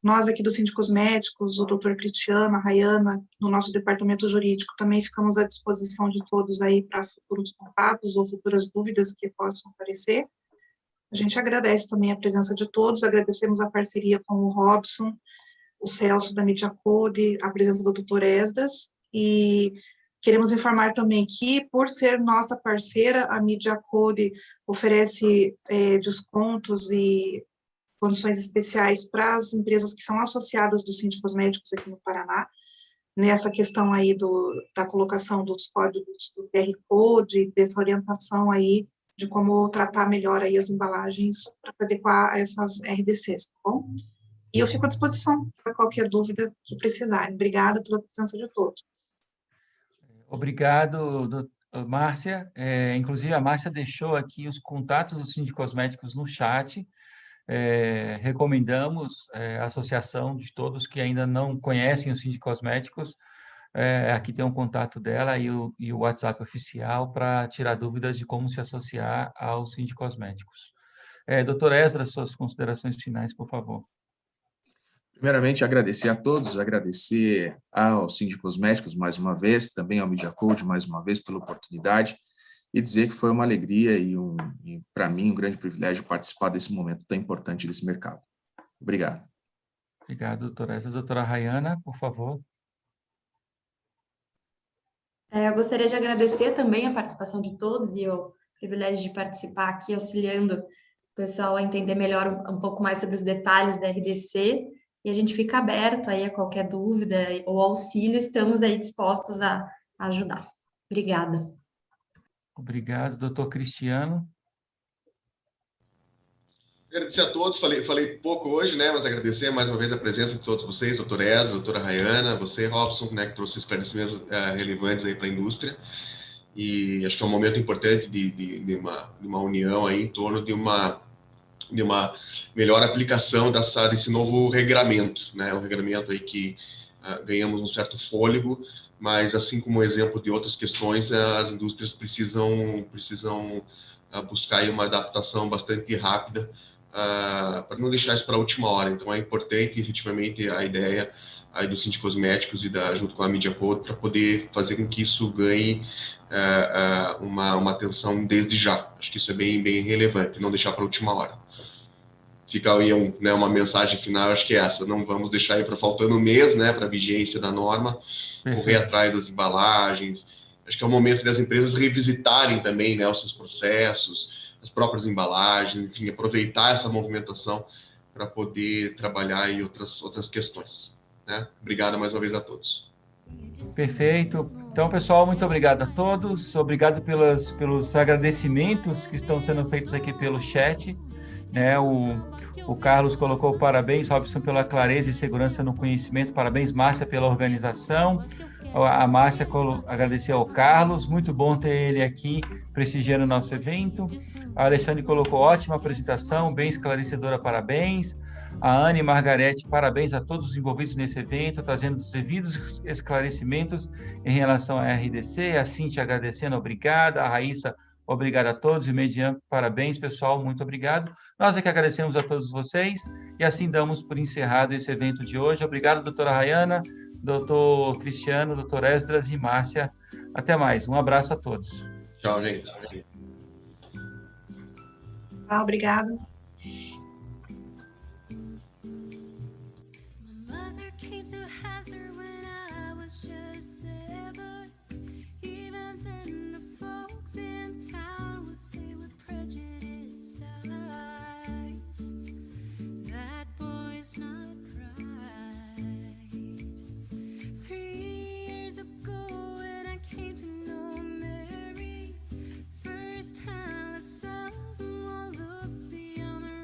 Speaker 1: Nós aqui do Síndicos Médicos, o doutor Cristiano, a Rayana, no nosso departamento jurídico, também ficamos à disposição de todos aí para futuros contatos ou futuras dúvidas que possam aparecer. A gente agradece também a presença de todos, agradecemos a parceria com o Robson, o Celso da Media Code, a presença do Dr. Esdras, e queremos informar também que, por ser nossa parceira, a Media Code oferece descontos e condições especiais para as empresas que são associadas dos síndicos médicos aqui no Paraná, nessa questão aí da colocação dos códigos do QR Code, dessa orientação aí de como tratar melhor aí as embalagens para adequar a essas RDCs, tá bom? E eu fico à disposição para qualquer dúvida que precisarem. Obrigada pela presença de todos.
Speaker 2: Obrigado, Márcia. Inclusive, a Márcia deixou aqui os contatos dos síndicos médicos no chat. Recomendamos a associação de todos que ainda não conhecem os síndicos médicos. Aqui tem um contato dela e o WhatsApp oficial para tirar dúvidas de como se associar aos síndicos médicos. Doutor Esdras, suas considerações finais, por favor.
Speaker 3: Primeiramente, agradecer a todos, agradecer aos síndicos médicos mais uma vez, também ao Media Code mais uma vez pela oportunidade, e dizer que foi uma alegria e para mim, um grande privilégio participar desse momento tão importante desse mercado. Obrigado.
Speaker 2: Obrigado, doutora Esdras. Doutora Rayana, por favor.
Speaker 4: Eu gostaria de agradecer também a participação de todos e o privilégio de participar aqui, auxiliando o pessoal a entender melhor um pouco mais sobre os detalhes da RDC, e a gente fica aberto aí a qualquer dúvida ou auxílio, estamos aí dispostos a ajudar. Obrigada.
Speaker 2: Obrigado, doutor Cristiano.
Speaker 6: Agradecer a todos, falei pouco hoje, né, mas agradecer mais uma vez a presença de todos vocês, doutor Esdras, doutora Rayana, você, Robson, né, que trouxe esclarecimentos relevantes aí para a indústria, e acho que é um momento importante de uma união aí em torno de uma melhor aplicação desse novo regramento, né, um regramento aí que ganhamos um certo fôlego, mas assim como o exemplo de outras questões, as indústrias precisam buscar aí uma adaptação bastante rápida, para não deixar isso para a última hora. Então, é importante, efetivamente, a ideia aí dos síndicos médicos e junto com a Media Code para poder fazer com que isso ganhe uma atenção desde já. Acho que isso é bem relevante, não deixar para a última hora. Fica aí uma mensagem final, acho que é essa. Não vamos deixar aí para faltando um mês, né, para a vigência da norma, correr atrás das embalagens. Acho que é o momento das empresas revisitarem também, né, os seus processos, as próprias embalagens, enfim, aproveitar essa movimentação para poder trabalhar em outras questões, né? Obrigado mais uma vez a todos.
Speaker 2: Perfeito. Então, pessoal, muito obrigado a todos. Obrigado pelos agradecimentos que estão sendo feitos aqui pelo chat. Né? O Carlos colocou parabéns, Robson, pela clareza e segurança no conhecimento. Parabéns, Márcia, pela organização. A Márcia agradeceu ao Carlos, muito bom ter ele aqui prestigiando o nosso evento. A Alexandre colocou ótima apresentação, bem esclarecedora, parabéns. A Anne e Margarete, parabéns a todos os envolvidos nesse evento, trazendo os devidos esclarecimentos em relação à RDC. A Cíntia agradecendo, obrigada. A Raíssa, obrigado a todos. E o Median, parabéns, pessoal, muito obrigado. Nós é que agradecemos a todos vocês e assim damos por encerrado esse evento de hoje. Obrigado, doutora Rayana. doutor Cristiano, doutor Esdras e Márcia. Até mais. Um abraço a todos.
Speaker 6: Tchau, gente.
Speaker 1: Obrigada.
Speaker 7: My mother came to hazard when I was just 7.